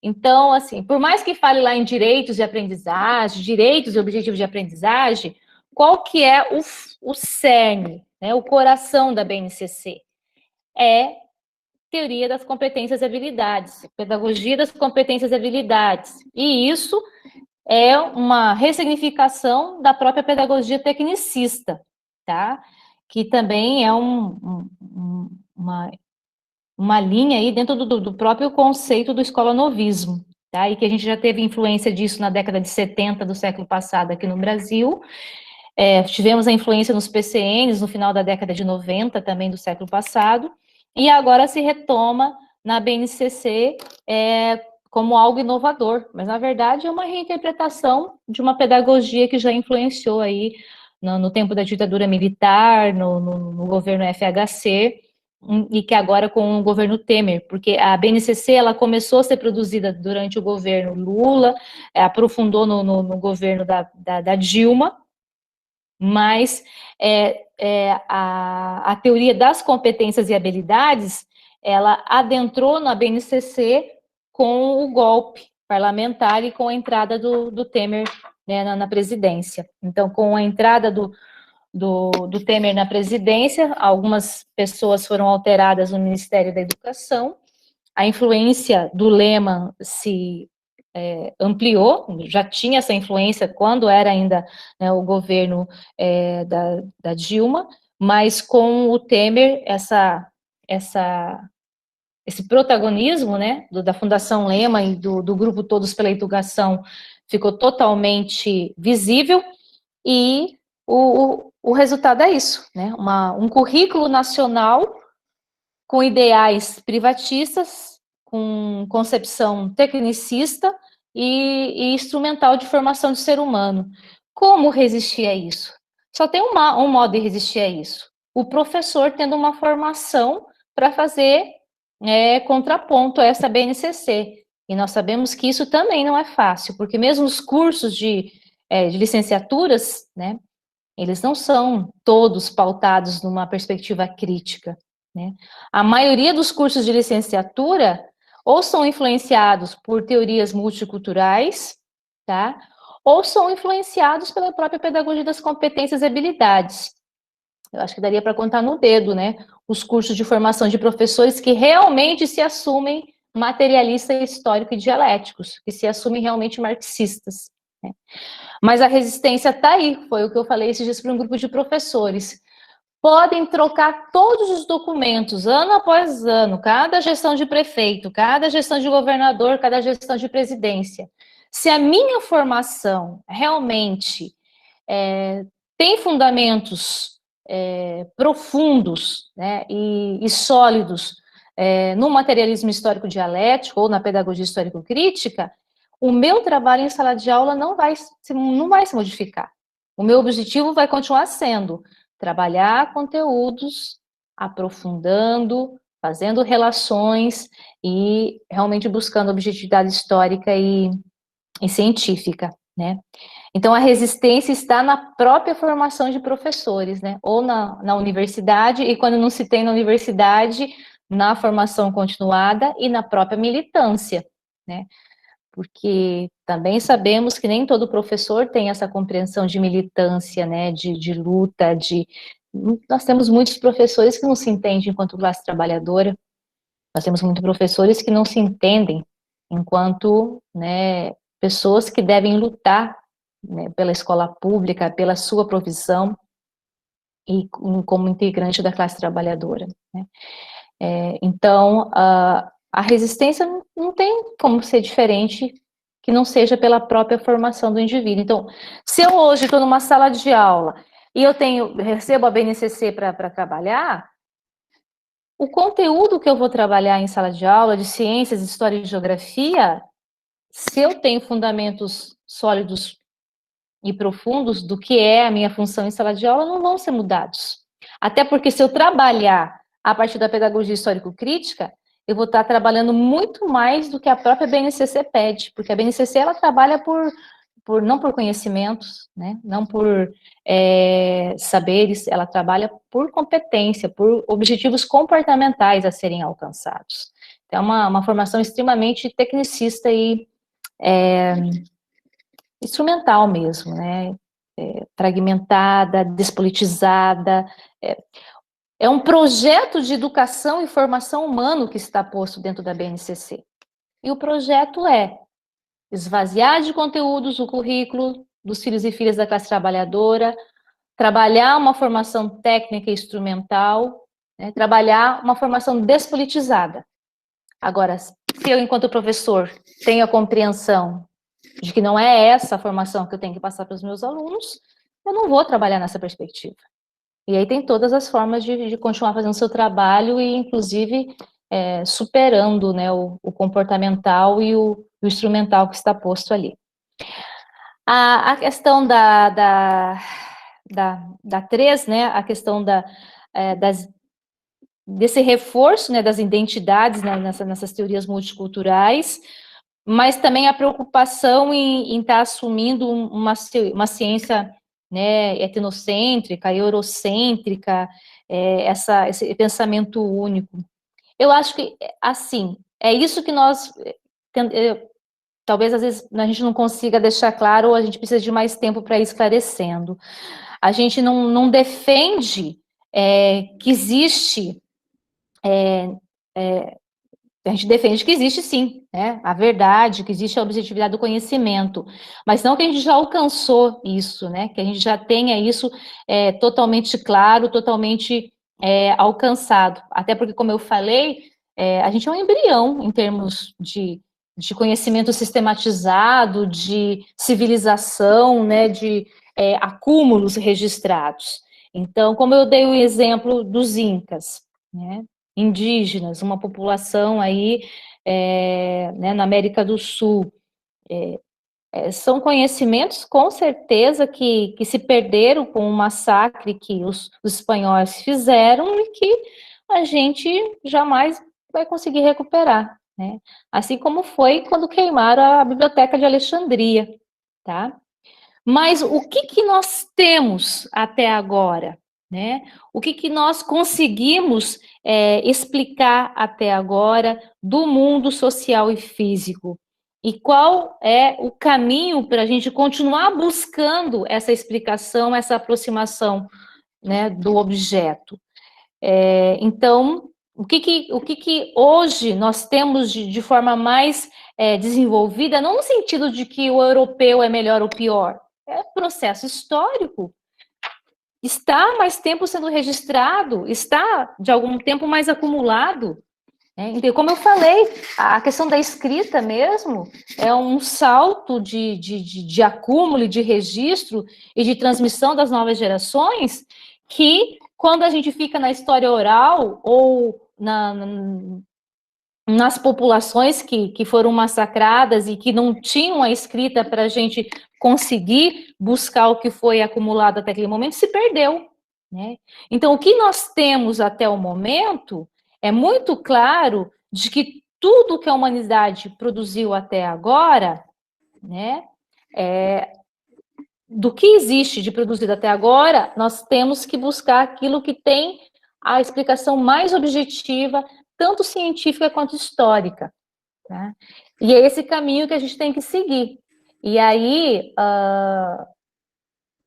Então, assim, por mais que fale lá em direitos de aprendizagem, direitos e objetivos de aprendizagem, qual que é o cerne, né, o coração da BNCC? É teoria das competências e habilidades, pedagogia das competências e habilidades. E isso é uma ressignificação da própria pedagogia tecnicista, tá? Que também é uma linha aí dentro do próprio conceito do escola-novismo, tá? E que a gente já teve influência disso na década de 70 do século passado aqui no Brasil. Tivemos a influência nos PCNs no final da década de 90 também do século passado, e agora se retoma na BNCC como algo inovador, mas na verdade é uma reinterpretação de uma pedagogia que já influenciou aí no tempo da ditadura militar, no governo FHC, e que agora com o governo Temer, porque a BNCC ela começou a ser produzida durante o governo Lula, aprofundou no governo da Dilma, mas a teoria das competências e habilidades, ela adentrou na BNCC com o golpe parlamentar e com a entrada do Temer, né, na presidência. Então, com a entrada do Temer na presidência, algumas pessoas foram alteradas no Ministério da Educação, a influência do Lehmann se ampliou, já tinha essa influência quando era ainda, né, o governo da Dilma, mas com o Temer, esse protagonismo, né, da Fundação Lehmann e do Grupo Todos pela Educação ficou totalmente visível, e o resultado é isso, né, um currículo nacional com ideais privatistas, com concepção tecnicista e instrumental de formação de ser humano. Como resistir a isso? Só tem um modo de resistir a isso. O professor tendo uma formação para fazer contraponto a essa BNCC. E nós sabemos que isso também não é fácil, porque mesmo os cursos de licenciaturas, né, eles não são todos pautados numa perspectiva crítica, né? A maioria dos cursos de licenciatura ou são influenciados por teorias multiculturais, tá? Ou são influenciados pela própria pedagogia das competências e habilidades. Eu acho que daria para contar no dedo, né? Os cursos de formação de professores que realmente se assumem materialistas, histórico e dialéticos, que se assumem realmente marxistas, né? Mas a resistência está aí, foi o que eu falei esses dias para um grupo de professores. Podem trocar todos os documentos, ano após ano, cada gestão de prefeito, cada gestão de governador, cada gestão de presidência. Se a minha formação realmente tem fundamentos profundos, né, e sólidos no materialismo histórico dialético ou na pedagogia histórico-crítica, o meu trabalho em sala de aula não vai se modificar. O meu objetivo vai continuar sendo trabalhar conteúdos, aprofundando, fazendo relações e realmente buscando objetividade histórica e científica, né? Então, a resistência está na própria formação de professores, né? Ou na universidade, e quando não se tem na universidade, na formação continuada e na própria militância, né? Porque também sabemos que nem todo professor tem essa compreensão de militância, né, de luta, nós temos muitos professores que não se entendem enquanto classe trabalhadora, nós temos muitos professores que não se entendem enquanto, né, pessoas que devem lutar, né, pela escola pública, pela sua provisão e como integrante da classe trabalhadora, né. Então, a resistência não tem como ser diferente que não seja pela própria formação do indivíduo. Então, se eu hoje estou numa sala de aula e recebo a BNCC para trabalhar, o conteúdo que eu vou trabalhar em sala de aula, de ciências, história e geografia, se eu tenho fundamentos sólidos e profundos do que é a minha função em sala de aula, não vão ser mudados. Até porque se eu trabalhar a partir da pedagogia histórico-crítica, eu vou estar trabalhando muito mais do que a própria BNCC pede, porque a BNCC ela trabalha não por conhecimentos, né? Não por saberes, ela trabalha por competência, por objetivos comportamentais a serem alcançados. Então, é uma formação extremamente tecnicista e instrumental mesmo, né? Fragmentada, despolitizada. É um projeto de educação e formação humano que está posto dentro da BNCC. E o projeto é esvaziar de conteúdos o currículo dos filhos e filhas da classe trabalhadora, trabalhar uma formação técnica e instrumental, né, trabalhar uma formação despolitizada. Agora, se eu, enquanto professor, tenho a compreensão de que não é essa a formação que eu tenho que passar para os meus alunos, eu não vou trabalhar nessa perspectiva. E aí tem todas as formas de continuar fazendo seu trabalho e, inclusive, superando, né, o comportamental e o instrumental que está posto ali. A questão da 3, né, a questão desse reforço, né, das identidades, né, nessas teorias multiculturais, mas também a preocupação em estar assumindo uma ciência, né, etnocêntrica, eurocêntrica, esse pensamento único. Eu acho que, assim, é isso que nós, talvez às vezes a gente não consiga deixar claro, ou a gente precisa de mais tempo para ir esclarecendo. A gente não defende que existe, a gente defende que existe sim, né, a verdade, que existe a objetividade do conhecimento, mas não que a gente já alcançou isso, né, que a gente já tenha isso totalmente claro, totalmente alcançado, até porque, como eu falei, a gente é um embrião em termos de conhecimento sistematizado, de civilização, né, de acúmulos registrados. Então, como eu dei o exemplo dos Incas, né, indígenas, uma população aí né, na América do Sul. São conhecimentos, com certeza, que se perderam com o massacre que os espanhóis fizeram e que a gente jamais vai conseguir recuperar, né? Assim como foi quando queimaram a Biblioteca de Alexandria, tá? Mas o que nós temos até agora, né? O que nós conseguimos explicar até agora do mundo social e físico? E qual é o caminho para a gente continuar buscando essa explicação, essa aproximação, né, do objeto? Então, o que hoje nós temos de forma mais desenvolvida, não no sentido de que o europeu é melhor ou pior, é processo histórico. Está mais tempo sendo registrado, está de algum tempo mais acumulado. Então, como eu falei, a questão da escrita mesmo é um salto de acúmulo, de registro e de transmissão das novas gerações que, quando a gente fica na história oral ou nas populações que foram massacradas e que não tinham a escrita para a gente conseguir buscar o que foi acumulado até aquele momento, se perdeu, né? Então, o que nós temos até o momento é muito claro de que tudo que a humanidade produziu até agora, né, do que existe de produzido até agora, nós temos que buscar aquilo que tem a explicação mais objetiva, tanto científica quanto histórica. Tá? E é esse caminho que a gente tem que seguir. E aí,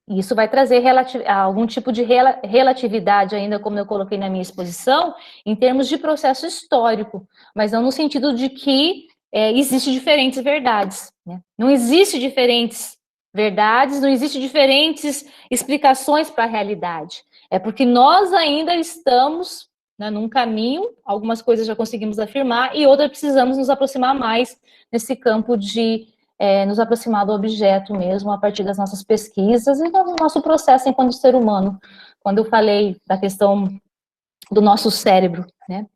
isso vai trazer algum tipo de relatividade ainda, como eu coloquei na minha exposição, em termos de processo histórico, mas não no sentido de que existem diferentes verdades. Né? Não existe diferentes verdades, não existe diferentes explicações para a realidade. É porque nós ainda estamos, né, num caminho, algumas coisas já conseguimos afirmar, e outras precisamos nos aproximar mais nesse campo de nos aproximar do objeto mesmo, a partir das nossas pesquisas e do nosso processo enquanto ser humano. Quando eu falei da questão do nosso cérebro, né?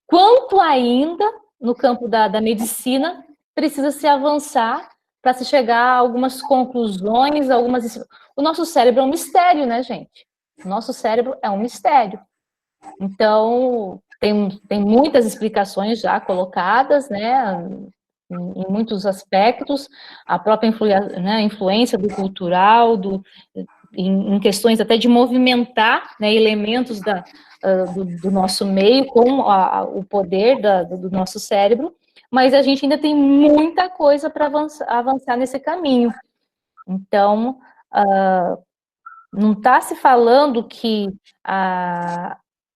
Quanto ainda, no campo da medicina, precisa se avançar para se chegar a algumas conclusões, O nosso cérebro é um mistério, né, gente? O nosso cérebro é um mistério. Então, tem muitas explicações já colocadas, né, em muitos aspectos, a própria influência do cultural, em questões até de movimentar, né, elementos do nosso meio com o poder do nosso cérebro, mas a gente ainda tem muita coisa para avançar nesse caminho. Então, não está se falando que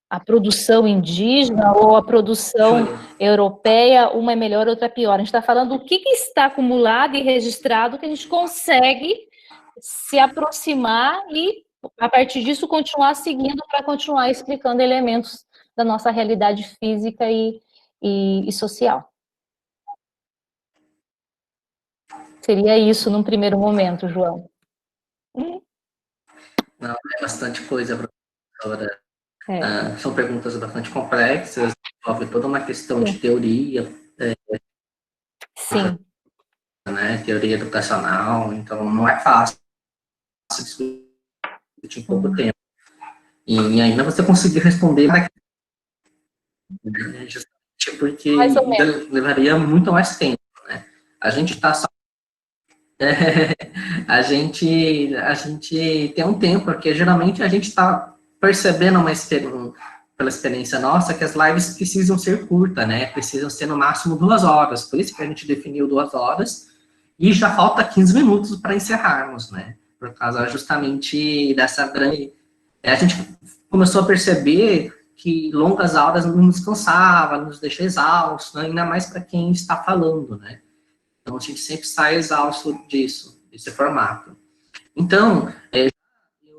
a produção indígena ou a produção europeia, uma é melhor, outra é pior. A gente está falando do que está acumulado e registrado que a gente consegue se aproximar e, a partir disso, continuar seguindo para continuar explicando elementos da nossa realidade física e social. Seria isso num primeiro momento, João. Não, é bastante coisa, professora. São perguntas bastante complexas, envolve toda uma questão de teoria. Sim. Né, teoria educacional, então não é fácil discutir em pouco tempo. E ainda você conseguir responder justamente porque levaria muito mais tempo, né? A gente está só... a gente tem um tempo, porque geralmente a gente está percebendo pela experiência nossa, que as lives precisam ser curtas, né? Precisam ser no máximo 2 horas, por isso que a gente definiu 2 horas, e já falta 15 minutos para encerrarmos, né? Por causa justamente dessa grande... A gente começou a perceber que longas aulas não nos cansava, nos deixa exausto, né? Ainda mais para quem está falando, né? Então, a gente sempre sai exausto desse formato. Então, eu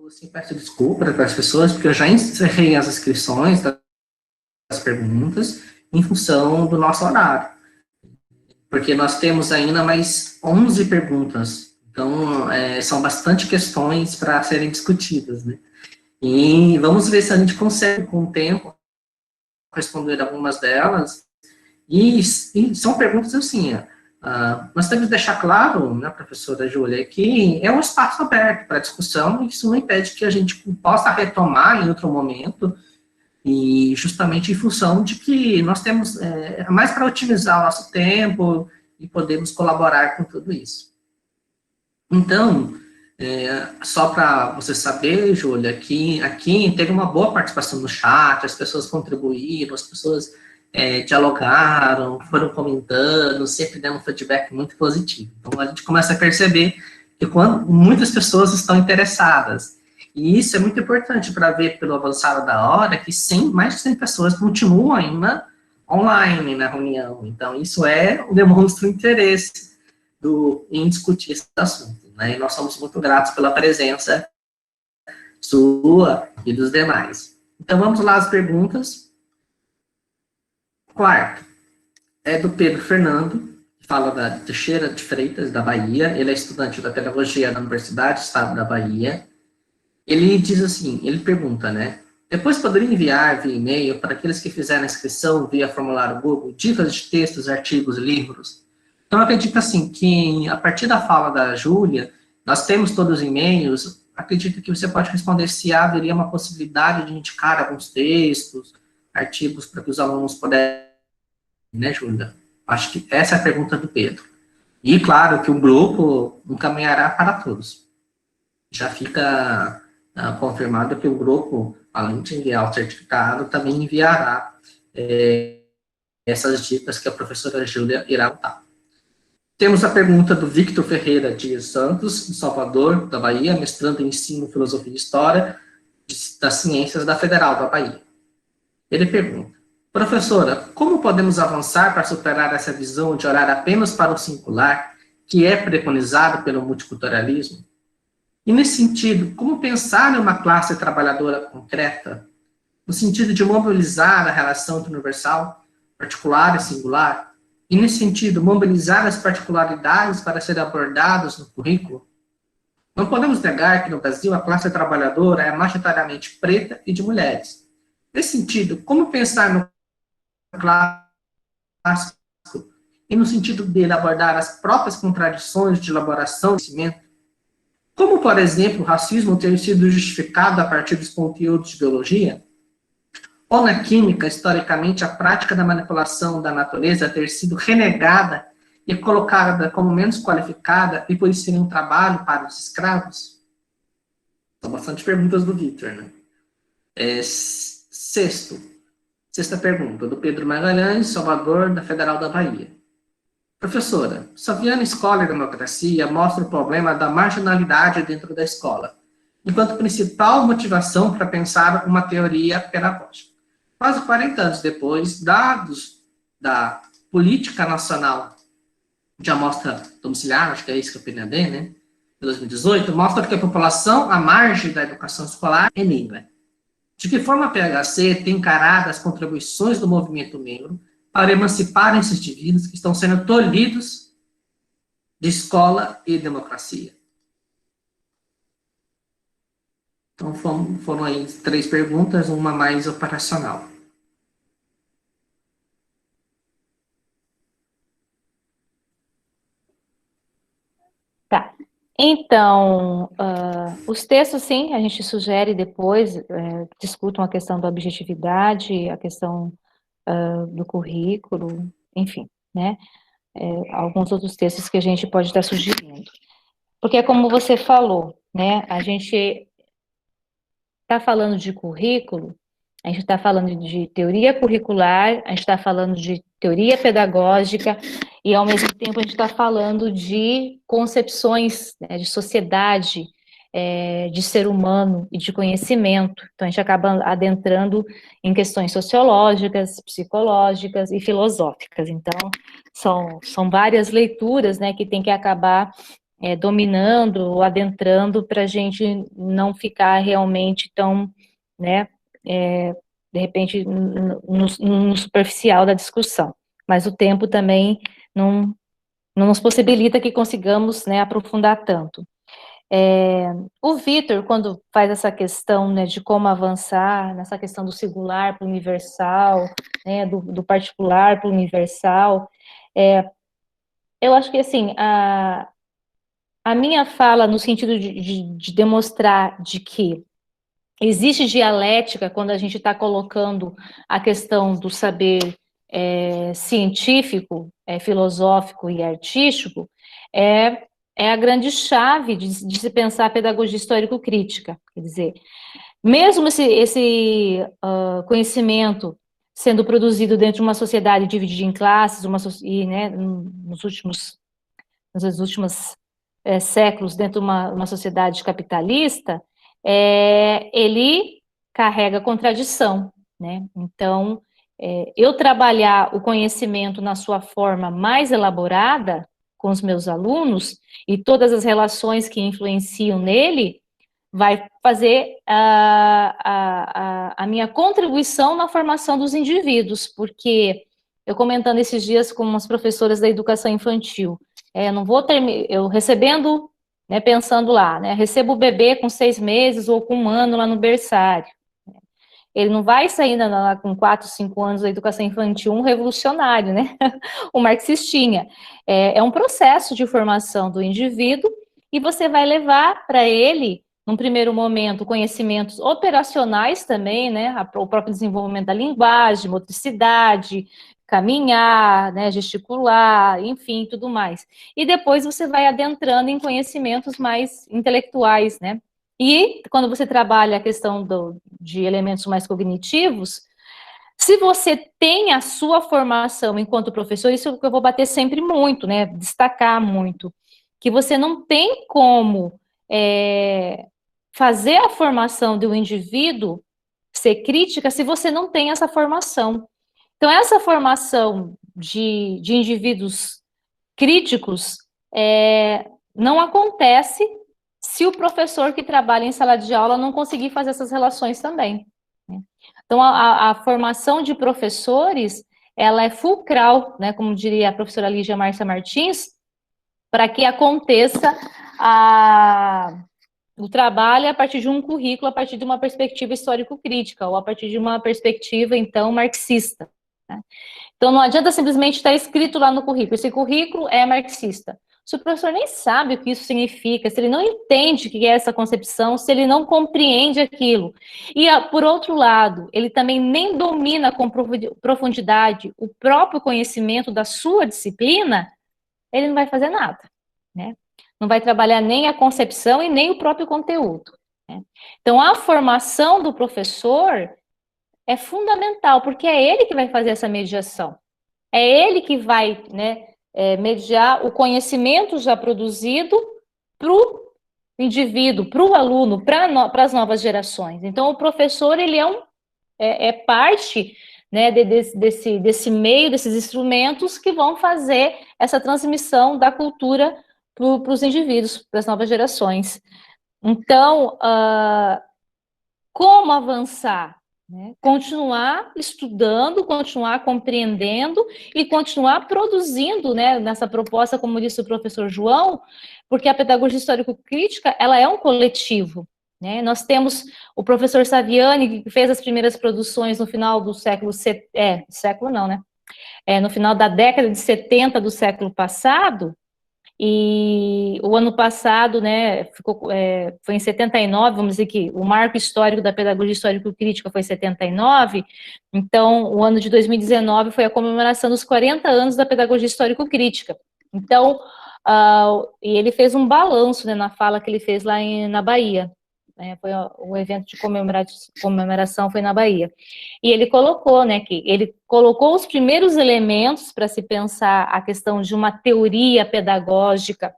assim, peço desculpa para as pessoas, porque eu já encerrei as inscrições das perguntas em função do nosso horário. Porque nós temos ainda mais 11 perguntas. Então, são bastante questões para serem discutidas, né? E vamos ver se a gente consegue, com o tempo, responder algumas delas. E são perguntas assim, nós temos que deixar claro, né, professora Júlia, que é um espaço aberto para discussão, e isso não impede que a gente possa retomar em outro momento, e justamente em função de que nós temos mais para otimizar o nosso tempo e podemos colaborar com tudo isso. Então, só para você saber, Júlia, aqui teve uma boa participação no chat, as pessoas contribuíram, as pessoas dialogaram, foram comentando, sempre deram um feedback muito positivo. Então, a gente começa a perceber que muitas pessoas estão interessadas. E isso é muito importante para ver, pelo avançado da hora, que mais de 100 pessoas continuam ainda online na reunião. Então, isso demonstra o interesse em discutir esse assunto, né? E nós somos muito gratos pela presença sua e dos demais. Então, vamos lá às perguntas. Quarto, é do Pedro Fernando, que fala da Teixeira de Freitas, da Bahia. Ele é estudante da Pedagogia da Universidade do Estado da Bahia. Ele diz assim, ele pergunta, né? Depois poderia enviar via e-mail para aqueles que fizeram a inscrição via formulário Google, dicas de textos, artigos, livros. Então, eu acredito assim, que a partir da fala da Júlia, nós temos todos os e-mails, acredito que você pode responder se haveria uma possibilidade de indicar alguns textos, artigos para que os alunos pudessem, né, Júlia? Acho que essa é a pergunta do Pedro. E, claro, que o grupo encaminhará para todos. Já fica confirmado que o grupo, além de enviar o certificado, também enviará essas dicas que a professora Júlia irá dar. Temos a pergunta do Victor Ferreira Dias Santos, de Salvador, da Bahia, mestrando em Ensino, Filosofia e História das Ciências da Federal da Bahia. Ele pergunta, professora, como podemos avançar para superar essa visão de olhar apenas para o singular, que é preconizado pelo multiculturalismo? E, nesse sentido, como pensar em uma classe trabalhadora concreta, no sentido de mobilizar a relação universal, particular e singular, e, nesse sentido, mobilizar as particularidades para serem abordadas no currículo? Não podemos negar que, no Brasil, a classe trabalhadora é majoritariamente preta e de mulheres. Nesse sentido, como pensar no clássico e no sentido dele abordar as próprias contradições de elaboração do conhecimento? Como, por exemplo, o racismo ter sido justificado a partir dos conteúdos de biologia? Ou na química, historicamente, a prática da manipulação da natureza ter sido renegada e colocada como menos qualificada e por isso seria um trabalho para os escravos? São bastante perguntas do Victor, né? Sexta pergunta, do Pedro Magalhães, Salvador, da Federal da Bahia. Professora, Saviano Escola e Democracia mostra o problema da marginalidade dentro da escola, enquanto principal motivação para pensar uma teoria pedagógica. quase 40 anos depois, dados da Política Nacional de Amostra Domiciliar, acho que é isso que é o PNAD, né? De 2018, mostra que a população à margem da educação escolar é negra. De que forma a PHC tem encarado as contribuições do movimento negro para emancipar esses indivíduos que estão sendo tolhidos de escola e democracia? Então, foram aí 3 perguntas, uma mais operacional. Tá. Então, os textos, sim, a gente sugere depois, discutam a questão da objetividade, a questão do currículo, enfim, né? Alguns outros textos que a gente pode estar sugerindo. Porque é como você falou, né? A gente está falando de currículo, a gente está falando de teoria curricular, a gente está falando de teoria pedagógica, e ao mesmo tempo a gente está falando de concepções, né, de sociedade, de ser humano e de conhecimento. Então a gente acaba adentrando em questões sociológicas, psicológicas e filosóficas. Então são várias leituras, né, que tem que acabar dominando, adentrando, para a gente não ficar realmente tão, né, de repente, no superficial da discussão. Mas o tempo também não nos possibilita que consigamos, né, aprofundar tanto. O Vitor, quando faz essa questão, né, de como avançar nessa questão do singular para o universal, né, do particular para o universal, eu acho que, assim, a minha fala no sentido de demonstrar de que existe dialética quando a gente está colocando a questão do saber científico, filosófico e artístico, é a grande chave de se pensar a pedagogia histórico-crítica. Quer dizer, mesmo esse conhecimento sendo produzido dentro de uma sociedade dividida em classes, e, né, nos últimos séculos, dentro de uma sociedade capitalista, ele carrega contradição, né? Então, eu trabalhar o conhecimento na sua forma mais elaborada com os meus alunos e todas as relações que influenciam nele, vai fazer a minha contribuição na formação dos indivíduos, porque eu comentando esses dias com umas professoras da educação infantil, não vou eu recebendo, né, pensando lá, né, recebo o bebê com 6 meses ou com 1 ano lá no berçário. Ele não vai sair com 4, 5 anos da educação infantil um revolucionário, né? O marxistinha. É um processo de formação do indivíduo e você vai levar para ele, num primeiro momento, conhecimentos operacionais também, né? O próprio desenvolvimento da linguagem, motricidade, caminhar, né, gesticular, enfim, tudo mais. E depois você vai adentrando em conhecimentos mais intelectuais, né? E quando você trabalha a questão de elementos mais cognitivos, se você tem a sua formação enquanto professor, isso é o que eu vou bater sempre muito, né? Destacar muito, que você não tem como fazer a formação do indivíduo ser crítica se você não tem essa formação. Então, essa formação de indivíduos críticos não acontece se o professor que trabalha em sala de aula não conseguir fazer essas relações também, né? Então, a formação de professores, ela é fulcral, né, como diria a professora Lígia Márcia Martins, para que aconteça o trabalho a partir de um currículo, a partir de uma perspectiva histórico-crítica, ou a partir de uma perspectiva, então, marxista, né? Então, não adianta simplesmente estar escrito lá no currículo, esse currículo é marxista. Se o professor nem sabe o que isso significa, se ele não entende o que é essa concepção, se ele não compreende aquilo. E, por outro lado, ele também nem domina com profundidade o próprio conhecimento da sua disciplina, ele não vai fazer nada, né? Não vai trabalhar nem a concepção e nem o próprio conteúdo, né? Então, a formação do professor é fundamental, porque é ele que vai fazer essa mediação. É ele que vai, né, mediar o conhecimento já produzido para o indivíduo, para o aluno, para as novas gerações. Então, o professor, ele é é parte, né, desse meio, desses instrumentos que vão fazer essa transmissão da cultura para os indivíduos, para as novas gerações. Então, como avançar? Né? Continuar estudando, continuar compreendendo e continuar produzindo, né, nessa proposta, como disse o professor João, porque a pedagogia histórico-crítica, ela é um coletivo. Né? Nós temos o professor Saviani, que fez as primeiras produções no final do século no final da década de 70 do século passado, e o ano passado, né, foi em 79, vamos dizer que o marco histórico da pedagogia histórico-crítica foi 79, então o ano de 2019 foi a comemoração dos 40 anos da pedagogia histórico-crítica. Então, e ele fez um balanço, né, na fala que ele fez lá na Bahia. Foi o evento de comemoração foi na Bahia. E ele colocou, né, que ele colocou os primeiros elementos para se pensar a questão de uma teoria pedagógica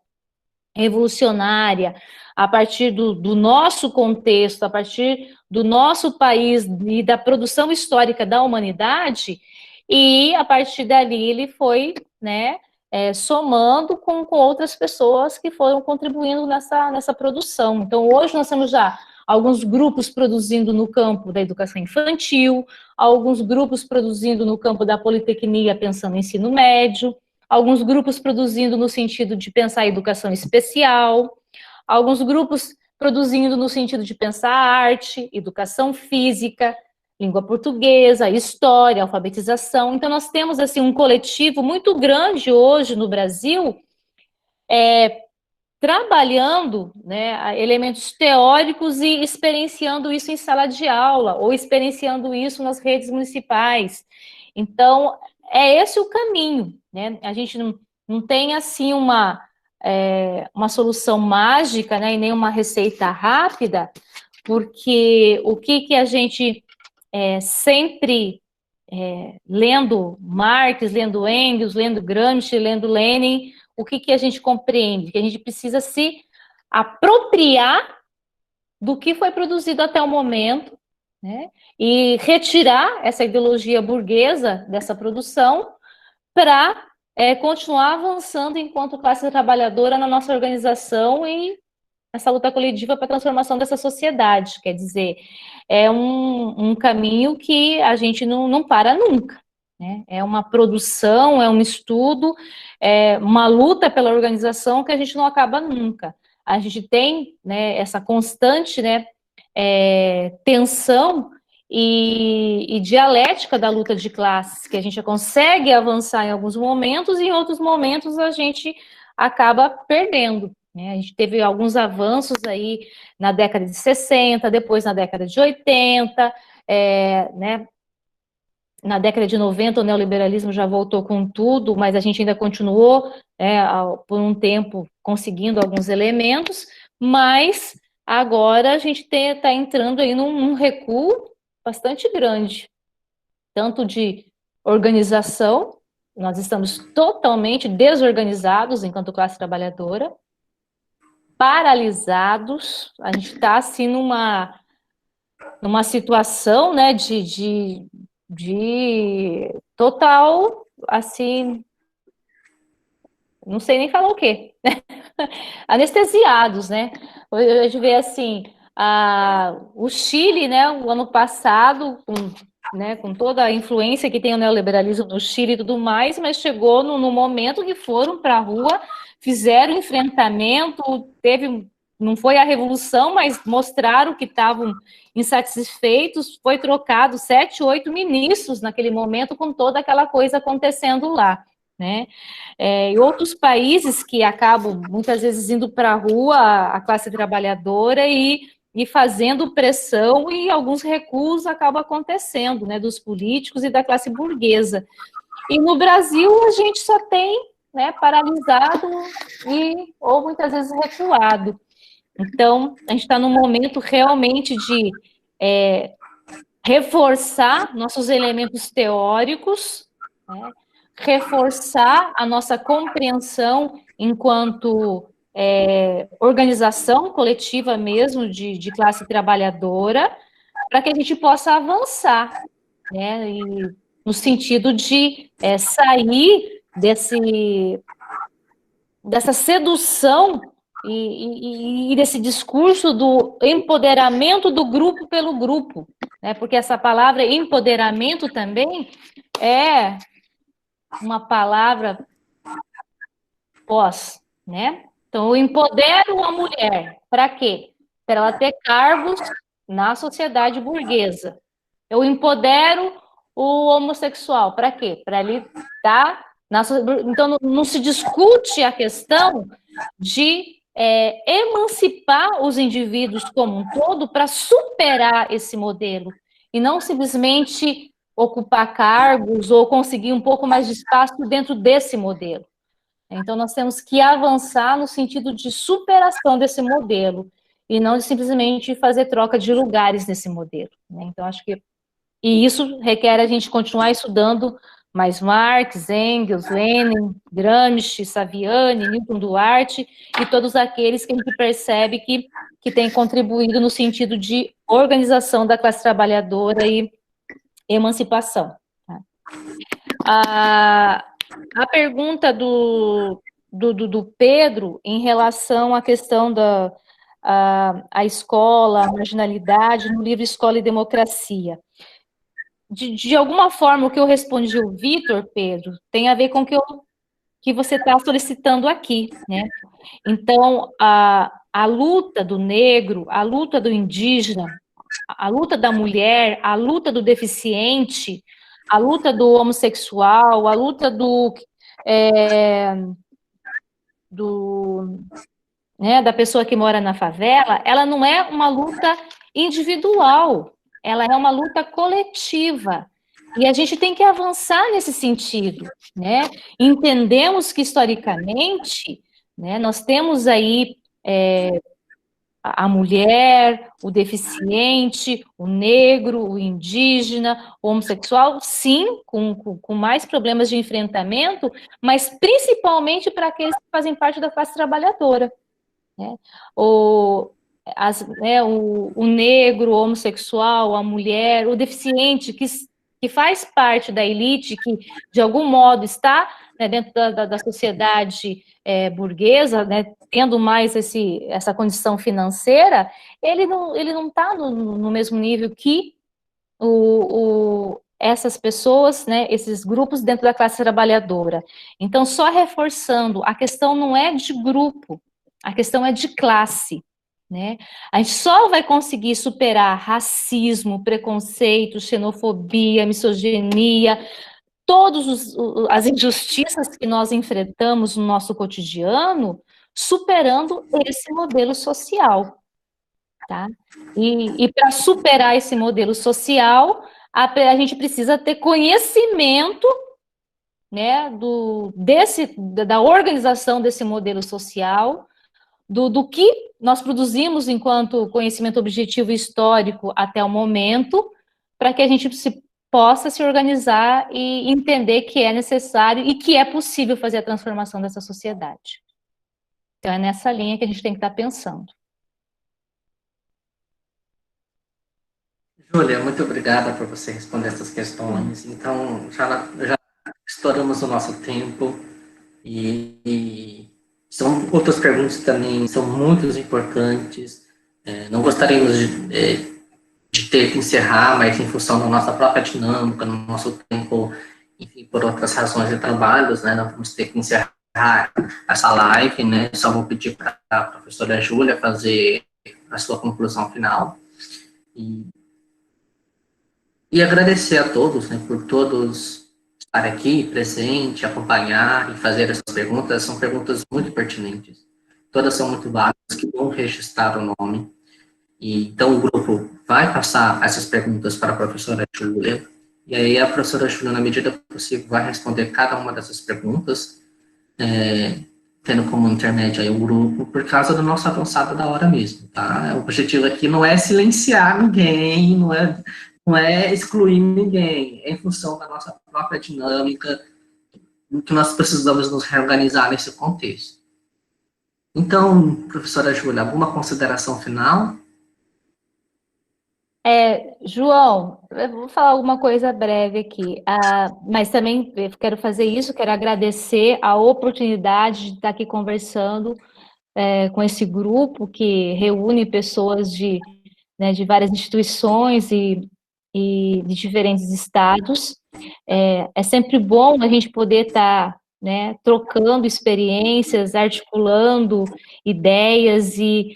revolucionária a partir do nosso contexto, a partir do nosso país e da produção histórica da humanidade, e a partir dali ele foi, né, somando com outras pessoas que foram contribuindo nessa produção. Então, hoje nós temos já alguns grupos produzindo no campo da educação infantil, alguns grupos produzindo no campo da politecnia, pensando em ensino médio, alguns grupos produzindo no sentido de pensar a educação especial, alguns grupos produzindo no sentido de pensar arte, educação física, língua portuguesa, história, alfabetização. Então, nós temos assim um coletivo muito grande hoje no Brasil, trabalhando, né, elementos teóricos e experienciando isso em sala de aula, ou experienciando isso nas redes municipais. Então, é esse o caminho, né? A gente não tem, assim, uma solução mágica, né, e nem uma receita rápida, porque o que a gente sempre lendo Marx, lendo Engels, lendo Gramsci, lendo Lenin, o que a gente compreende? Que a gente precisa se apropriar do que foi produzido até o momento, né? E retirar essa ideologia burguesa dessa produção para continuar avançando enquanto classe trabalhadora na nossa organização e essa luta coletiva para a transformação dessa sociedade. Quer dizer, é um caminho que a gente não para nunca. Né? É uma produção, é um estudo, é uma luta pela organização que a gente não acaba nunca. A gente tem, né, essa constante, né, tensão e dialética da luta de classes, que a gente consegue avançar em alguns momentos e em outros momentos a gente acaba perdendo. Né? A gente teve alguns avanços aí na década de 60, depois na década de 80, né? Na década de 90 o neoliberalismo já voltou com tudo, mas a gente ainda continuou por um tempo conseguindo alguns elementos, mas agora a gente está entrando aí num recuo bastante grande, tanto de organização, nós estamos totalmente desorganizados enquanto classe trabalhadora, paralisados, a gente está assim numa situação, né, de total, assim, não sei nem falar o quê, anestesiados, né? A gente vê assim, o Chile, né, o ano passado, com toda a influência que tem o neoliberalismo no Chile e tudo mais, mas chegou no momento que foram para a rua, fizeram enfrentamento, não foi a revolução, mas mostraram que estavam insatisfeitos, foi trocado 7, 8 ministros naquele momento com toda aquela coisa acontecendo lá, né? E outros países que acabam muitas vezes indo para a rua, a classe trabalhadora e fazendo pressão, e alguns recuos acabam acontecendo, né, dos políticos e da classe burguesa. E no Brasil a gente só tem, né, paralisado ou muitas vezes recuado. Então, a gente está num momento realmente de reforçar nossos elementos teóricos, né, reforçar a nossa compreensão enquanto organização coletiva mesmo de classe trabalhadora, para que a gente possa avançar, né? E no sentido de sair dessa sedução e desse discurso do empoderamento do grupo pelo grupo, né? Porque essa palavra empoderamento também é uma palavra pós, né? Então, eu empodero a mulher. Para quê? Para ela ter cargos na sociedade burguesa. Eu empodero o homossexual. Para quê? Para ele estar na sociedade. Então, não se discute a questão de emancipar os indivíduos como um todo para superar esse modelo. E não simplesmente ocupar cargos ou conseguir um pouco mais de espaço dentro desse modelo. Então, nós temos que avançar no sentido de superação desse modelo, e não simplesmente fazer troca de lugares nesse modelo, né? Então, acho que... E isso requer a gente continuar estudando mais Marx, Engels, Lenin, Gramsci, Saviani, Newton Duarte, e todos aqueles que a gente percebe que têm contribuído no sentido de organização da classe trabalhadora e emancipação. A pergunta do Pedro em relação à questão da a escola, a marginalidade, no livro Escola e Democracia. De alguma forma, o que eu respondi ao Vitor, Pedro, tem a ver com o que você está solicitando aqui, né? Então, a luta do negro, a luta do indígena, a luta da mulher, a luta do deficiente, a luta do homossexual, a luta da pessoa que mora na favela, ela não é uma luta individual, ela é uma luta coletiva. E a gente tem que avançar nesse sentido, né? Entendemos que, historicamente, né, nós temos aí a mulher, o deficiente, o negro, o indígena, o homossexual, sim, com mais problemas de enfrentamento, mas principalmente para aqueles que fazem parte da classe trabalhadora, né? O negro, o homossexual, a mulher, o deficiente, que faz parte da elite, que de algum modo está, né, dentro da sociedade burguesa, né, tendo mais essa condição financeira, ele não está no mesmo nível que essas pessoas, né, esses grupos dentro da classe trabalhadora. Então, só reforçando, a questão não é de grupo, a questão é de classe, né? A gente só vai conseguir superar racismo, preconceito, xenofobia, misoginia, todas as injustiças que nós enfrentamos no nosso cotidiano, superando esse modelo social, tá? E para superar esse modelo social, a gente precisa ter conhecimento, né, da organização desse modelo social, do que nós produzimos enquanto conhecimento objetivo e histórico até o momento, para que a gente possa se organizar e entender que é necessário e que é possível fazer a transformação dessa sociedade. Então, é nessa linha que a gente tem que estar pensando. Júlia, muito obrigada por você responder essas questões. Então, já estouramos o nosso tempo e são outras perguntas que também são muito importantes. Não gostaríamos de ter que encerrar, mas em função da nossa própria dinâmica, no nosso tempo, enfim, por outras razões de trabalhos, né, nós vamos ter que encerrar essa live, né, só vou pedir para a professora Júlia fazer a sua conclusão final. E agradecer a todos, né, por todos estar aqui, presente, acompanhar e fazer essas perguntas. São perguntas muito pertinentes. Todas são muito válidas, que vão registrar o nome. E, então, o grupo vai passar essas perguntas para a professora Júlia. E aí, a professora Júlia, na medida possível, vai responder cada uma dessas perguntas, tendo como intermédio aí o grupo, por causa do nosso avançado da hora mesmo, tá? O objetivo aqui não é silenciar ninguém, não é excluir ninguém, é em função da nossa própria dinâmica, que nós precisamos nos reorganizar nesse contexto. Então, professora Júlia, alguma consideração final? João, eu vou falar alguma coisa breve aqui, mas também eu quero fazer isso, quero agradecer a oportunidade de estar aqui conversando com esse grupo que reúne pessoas de várias instituições e de diferentes estados. É sempre bom a gente poder estar, né, trocando experiências, articulando ideias e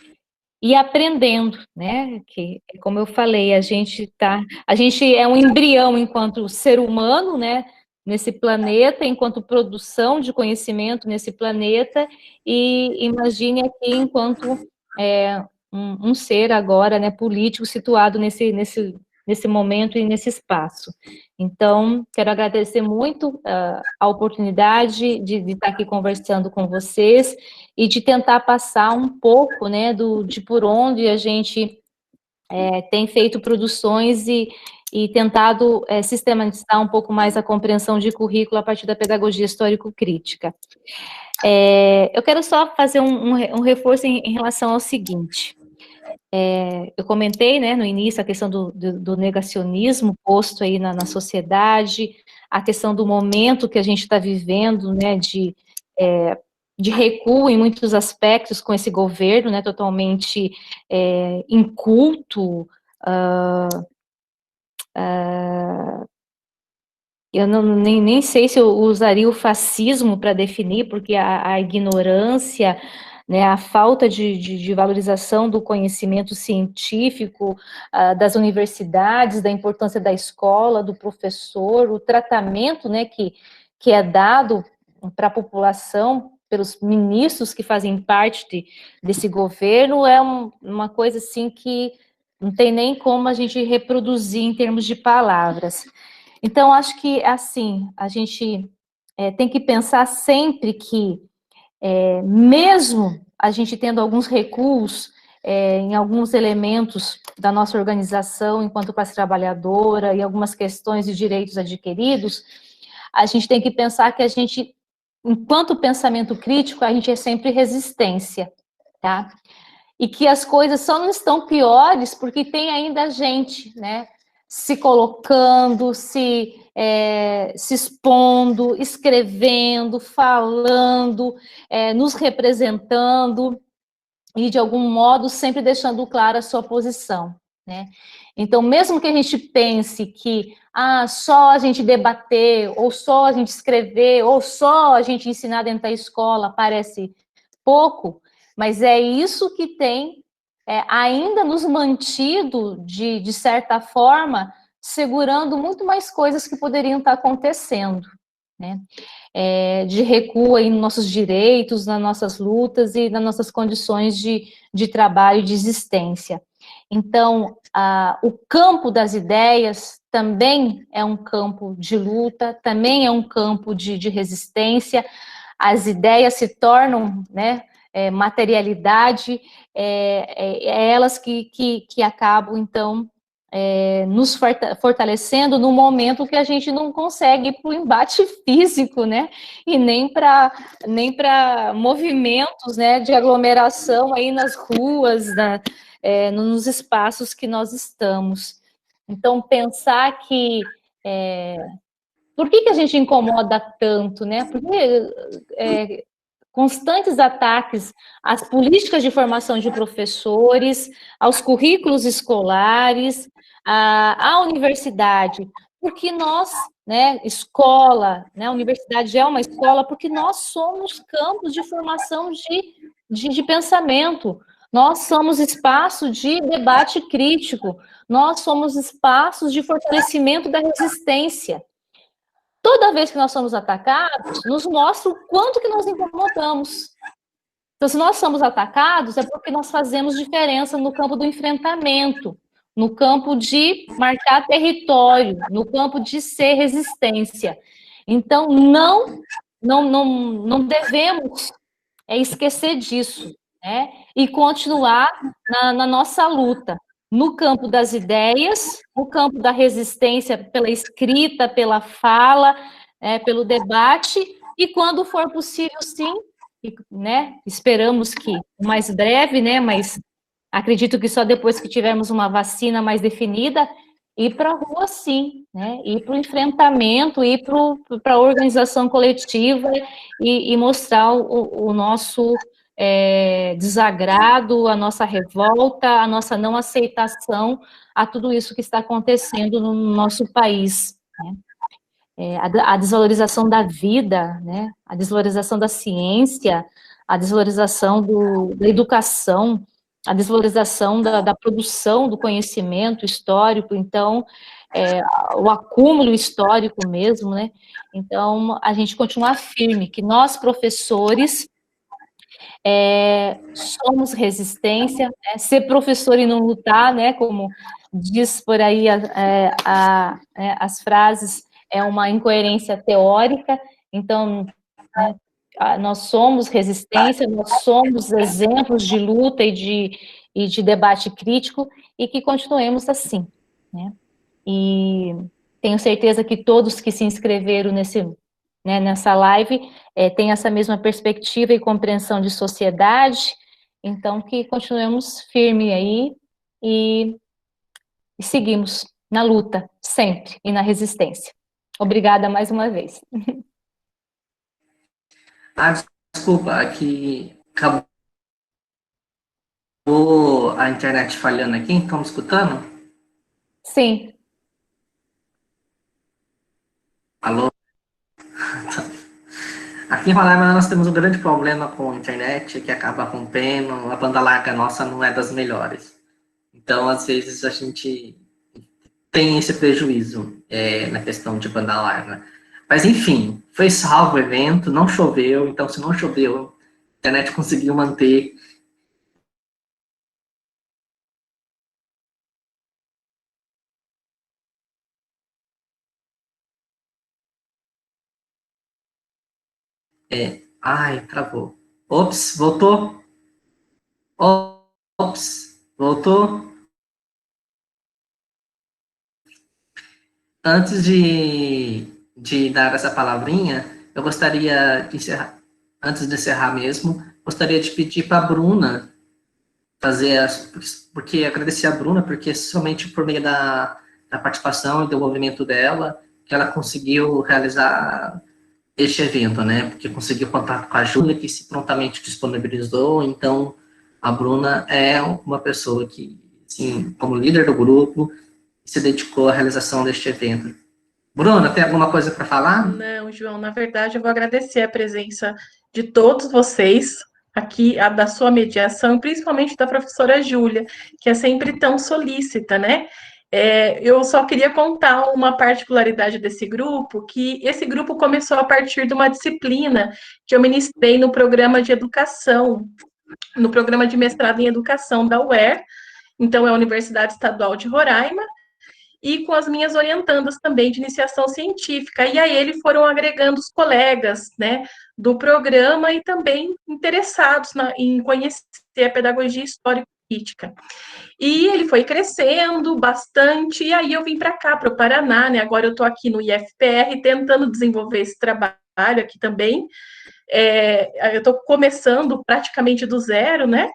aprendendo, né? Que, como eu falei, a gente é um embrião enquanto ser humano, né? Nesse planeta, enquanto produção de conhecimento nesse planeta, e imagine aqui enquanto um ser agora, né, político situado nesse momento e nesse espaço. Então, quero agradecer muito a oportunidade de estar aqui conversando com vocês e de tentar passar um pouco, né, de por onde a gente tem feito produções e tentado sistematizar um pouco mais a compreensão de currículo a partir da pedagogia histórico-crítica. Eu quero só fazer um reforço em relação ao seguinte. Eu comentei, né, no início a questão do negacionismo posto aí na sociedade, a questão do momento que a gente está vivendo, né, de recuo em muitos aspectos com esse governo, né, totalmente inculto. Eu nem sei se eu usaria o fascismo para definir, porque a ignorância, né, a falta de valorização do conhecimento científico, das universidades, da importância da escola, do professor, o tratamento, né, que é dado para a população pelos ministros que fazem parte desse governo, é uma coisa assim que não tem nem como a gente reproduzir em termos de palavras. Então, acho que, assim, a gente tem que pensar sempre que, mesmo a gente tendo alguns recuos em alguns elementos da nossa organização enquanto classe trabalhadora e algumas questões de direitos adquiridos, a gente tem que pensar que a gente, enquanto pensamento crítico, a gente é sempre resistência, tá? E que as coisas só não estão piores porque tem ainda gente, né, se colocando, se expondo, escrevendo, falando, nos representando e, de algum modo, sempre deixando clara a sua posição, né? Então, mesmo que a gente pense que só a gente debater, ou só a gente escrever, ou só a gente ensinar dentro da escola parece pouco, mas é isso que tem ainda nos mantido, de certa forma, segurando muito mais coisas que poderiam estar acontecendo, né? De recuo aí nos nossos direitos, nas nossas lutas e nas nossas condições de trabalho e de existência. Então, o campo das ideias também é um campo de luta, também é um campo de resistência. As ideias se tornam, né, materialidade, elas que acabam, então, nos fortalecendo no momento que a gente não consegue ir para o embate físico, né, e nem para movimentos, né, de aglomeração aí nas ruas, nos espaços que nós estamos. Então, pensar que por que a gente incomoda tanto, né? Porque constantes ataques às políticas de formação de professores, aos currículos escolares, à universidade, porque nós, né, escola, né, a universidade é uma escola, porque nós somos campos de formação de pensamento, nós somos espaço de debate crítico, nós somos espaços de fortalecimento da resistência. Toda vez que nós somos atacados, nos mostra o quanto que nós incomodamos. Então, se nós somos atacados, é porque nós fazemos diferença no campo do enfrentamento, no campo de marcar território, no campo de ser resistência. Então, não devemos esquecer disso, né? E continuar na nossa luta, no campo das ideias, no campo da resistência pela escrita, pela fala, pelo debate, e quando for possível, sim, né? Esperamos que o mais breve, né? Mas Acredito que só depois que tivermos uma vacina mais definida, ir para a rua, sim, né? Ir para o enfrentamento, ir para a organização coletiva e mostrar o nosso desagrado, a nossa revolta, a nossa não aceitação a tudo isso que está acontecendo no nosso país, né? A desvalorização da vida, né? A desvalorização da ciência, a desvalorização da educação, a desvalorização da produção do conhecimento histórico, então, o acúmulo histórico mesmo, né? Então, a gente continuar firme, que nós, professores, somos resistência, né? Ser professor e não lutar, né? Como diz por aí as frases, é uma incoerência teórica, então, né, nós somos resistência, nós somos exemplos de luta e de debate crítico, e que continuemos assim, né? E tenho certeza que todos que se inscreveram nessa live têm essa mesma perspectiva e compreensão de sociedade, então que continuemos firme aí e seguimos na luta, sempre, e na resistência. Obrigada mais uma vez. Desculpa, aqui acabou a internet falhando aqui, estamos escutando? Sim. Alô? Aqui em Roraima nós temos um grande problema com a internet, que acaba rompendo, a banda larga nossa não é das melhores. Então, às vezes, a gente tem esse prejuízo na questão de banda larga. Mas, enfim, foi salvo o evento, não choveu, então, se não choveu, a internet conseguiu manter. Ai, travou. Ops, voltou. Ops, voltou. Antes de dar essa palavrinha, eu gostaria de encerrar, antes de encerrar mesmo, gostaria de pedir para a Bruna fazer, porque agradecer a Bruna, porque somente por meio da participação e do movimento dela, que ela conseguiu realizar este evento, né? Porque conseguiu contato com a Júlia, que se prontamente disponibilizou, então a Bruna é uma pessoa que, assim, como líder do grupo, se dedicou à realização deste evento. Bruna, tem alguma coisa para falar? Não, João, na verdade eu vou agradecer a presença de todos vocês aqui, a da sua mediação, principalmente da professora Júlia, que é sempre tão solícita, né? Eu só queria contar uma particularidade desse grupo, que esse grupo começou a partir de uma disciplina que eu ministrei no programa de educação, no programa de mestrado em educação da UER, então é a Universidade Estadual de Roraima, e com as minhas orientandas também de iniciação científica. E aí ele foram agregando os colegas, né, do programa e também interessados em conhecer a pedagogia histórico-crítica. E ele foi crescendo bastante, e aí eu vim para cá, para o Paraná, né? Agora eu estou aqui no IFPR tentando desenvolver esse trabalho aqui também. Eu estou começando praticamente do zero, né?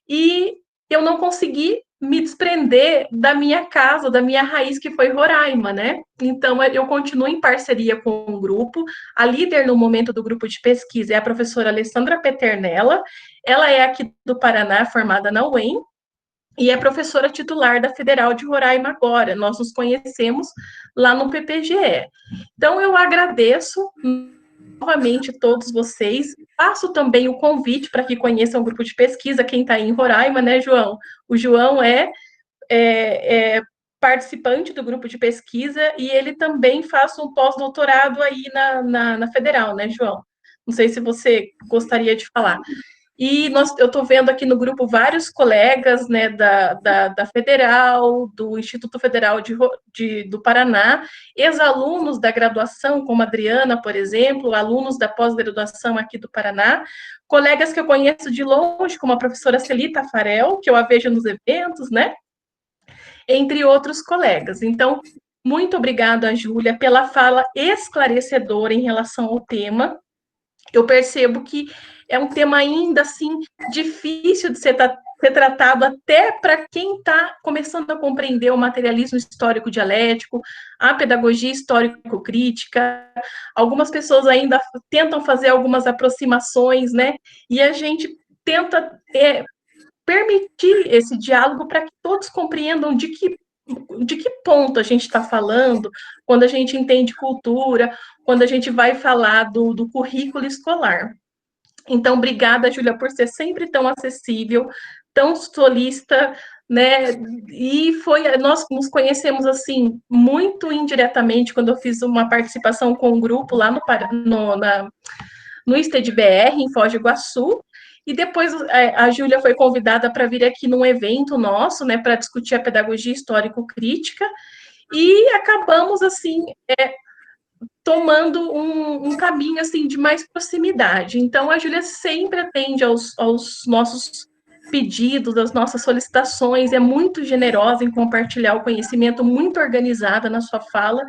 E eu não consegui me desprender da minha casa, da minha raiz, que foi Roraima, né? Então, eu continuo em parceria com o grupo. A líder, no momento do grupo de pesquisa, é a professora Alessandra Peternella. Ela é aqui do Paraná, formada na UEM, e é professora titular da Federal de Roraima agora. Nós nos conhecemos lá no PPGE. Então, eu agradeço novamente todos vocês. Faço também o convite para que conheçam o grupo de pesquisa, quem está em Roraima, né, João? O João é participante do grupo de pesquisa e ele também faz um pós-doutorado aí na Federal, né, João? Não sei se você gostaria de falar. E eu estou vendo aqui no grupo vários colegas, né, da Federal, do Instituto Federal do Paraná, ex-alunos da graduação, como a Adriana, por exemplo, alunos da pós-graduação aqui do Paraná, colegas que eu conheço de longe, como a professora Celita Farel, que eu a vejo nos eventos, né, entre outros colegas. Então, muito obrigada, Júlia, pela fala esclarecedora em relação ao tema. Eu percebo que é um tema ainda assim difícil de ser ser tratado até para quem está começando a compreender o materialismo histórico dialético, a pedagogia histórico-crítica. Algumas pessoas ainda tentam fazer algumas aproximações, né? E a gente tenta permitir esse diálogo para que todos compreendam de que ponto a gente está falando, quando a gente entende cultura, quando a gente vai falar do currículo escolar. Então, obrigada, Júlia, por ser sempre tão acessível, tão solícita, né? E nós nos conhecemos assim muito indiretamente quando eu fiz uma participação com um grupo lá no ISTED BR, em Foz do Iguaçu. E depois a Júlia foi convidada para vir aqui num evento nosso, né, para discutir a pedagogia histórico-crítica, e acabamos assim tomando um caminho assim de mais proximidade. Então a Júlia sempre atende aos nossos pedidos, às nossas solicitações, é muito generosa em compartilhar o conhecimento, muito organizada na sua fala,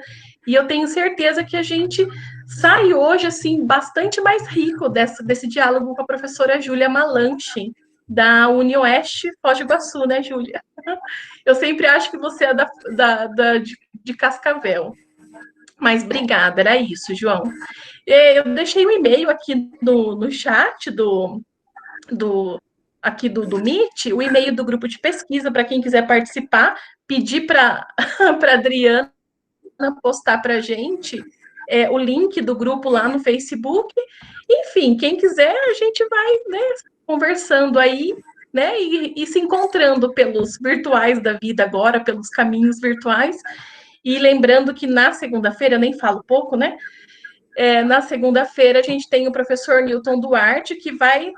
e eu tenho certeza que a gente sai hoje assim bastante mais rico desse diálogo com a professora Júlia Malanchi, da UniOeste Foz do Iguaçu, né, Júlia? Eu sempre acho que você é de Cascavel. Mas obrigada, era isso, João. Eu deixei um e-mail aqui no chat aqui do Meet, o e-mail do grupo de pesquisa, para quem quiser participar, pedir para a Adriana postar para a gente o link do grupo lá no Facebook. Enfim, quem quiser, a gente vai, né, conversando aí, né, e se encontrando pelos virtuais da vida agora, pelos caminhos virtuais. E lembrando que na segunda-feira, eu nem falo pouco, né? Na segunda-feira, a gente tem o professor Newton Duarte, que vai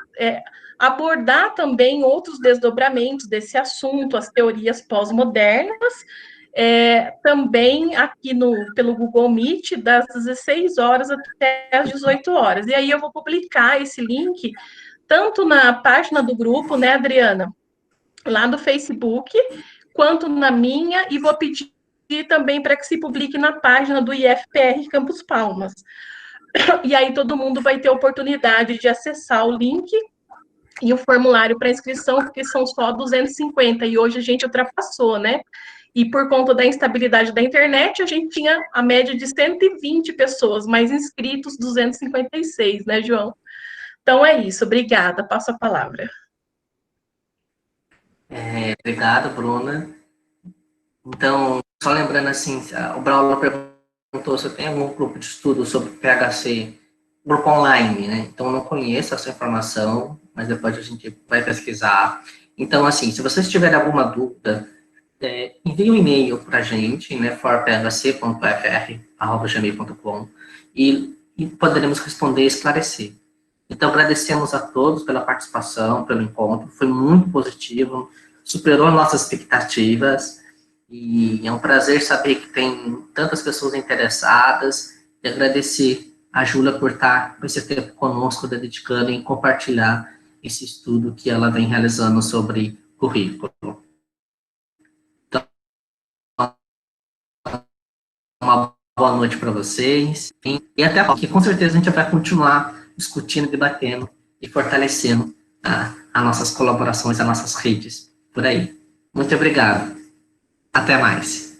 abordar também outros desdobramentos desse assunto, as teorias pós-modernas, também aqui pelo Google Meet, das 16 horas até as 18 horas. E aí eu vou publicar esse link, tanto na página do grupo, né, Adriana? Lá do Facebook, quanto na minha, e vou pedir também para que se publique na página do IFPR Campus Palmas. E aí todo mundo vai ter oportunidade de acessar o link e o formulário para inscrição, porque são só 250, e hoje a gente ultrapassou, né? E por conta da instabilidade da internet, a gente tinha a média de 120 pessoas, mas inscritos 256, né, João? Então é isso, obrigada, passo a palavra. Obrigado, Bruna. Então, só lembrando assim, o Braulio perguntou se tem algum grupo de estudo sobre PHC, grupo online, né? Então, eu não conheço essa informação, mas depois a gente vai pesquisar. Então, assim, se vocês tiverem alguma dúvida, envie um e-mail para a gente, né, forphc.fr@gmail.com, e poderemos responder e esclarecer. Então, agradecemos a todos pela participação, pelo encontro, foi muito positivo, superou nossas expectativas, e é um prazer saber que tem tantas pessoas interessadas, e agradecer a Júlia por estar com esse tempo conosco, dedicando em compartilhar esse estudo que ela vem realizando sobre currículo. Então, uma boa noite para vocês, e até aqui, com certeza a gente vai continuar discutindo, debatendo e fortalecendo as nossas colaborações, as nossas redes por aí. Muito obrigado. Até mais.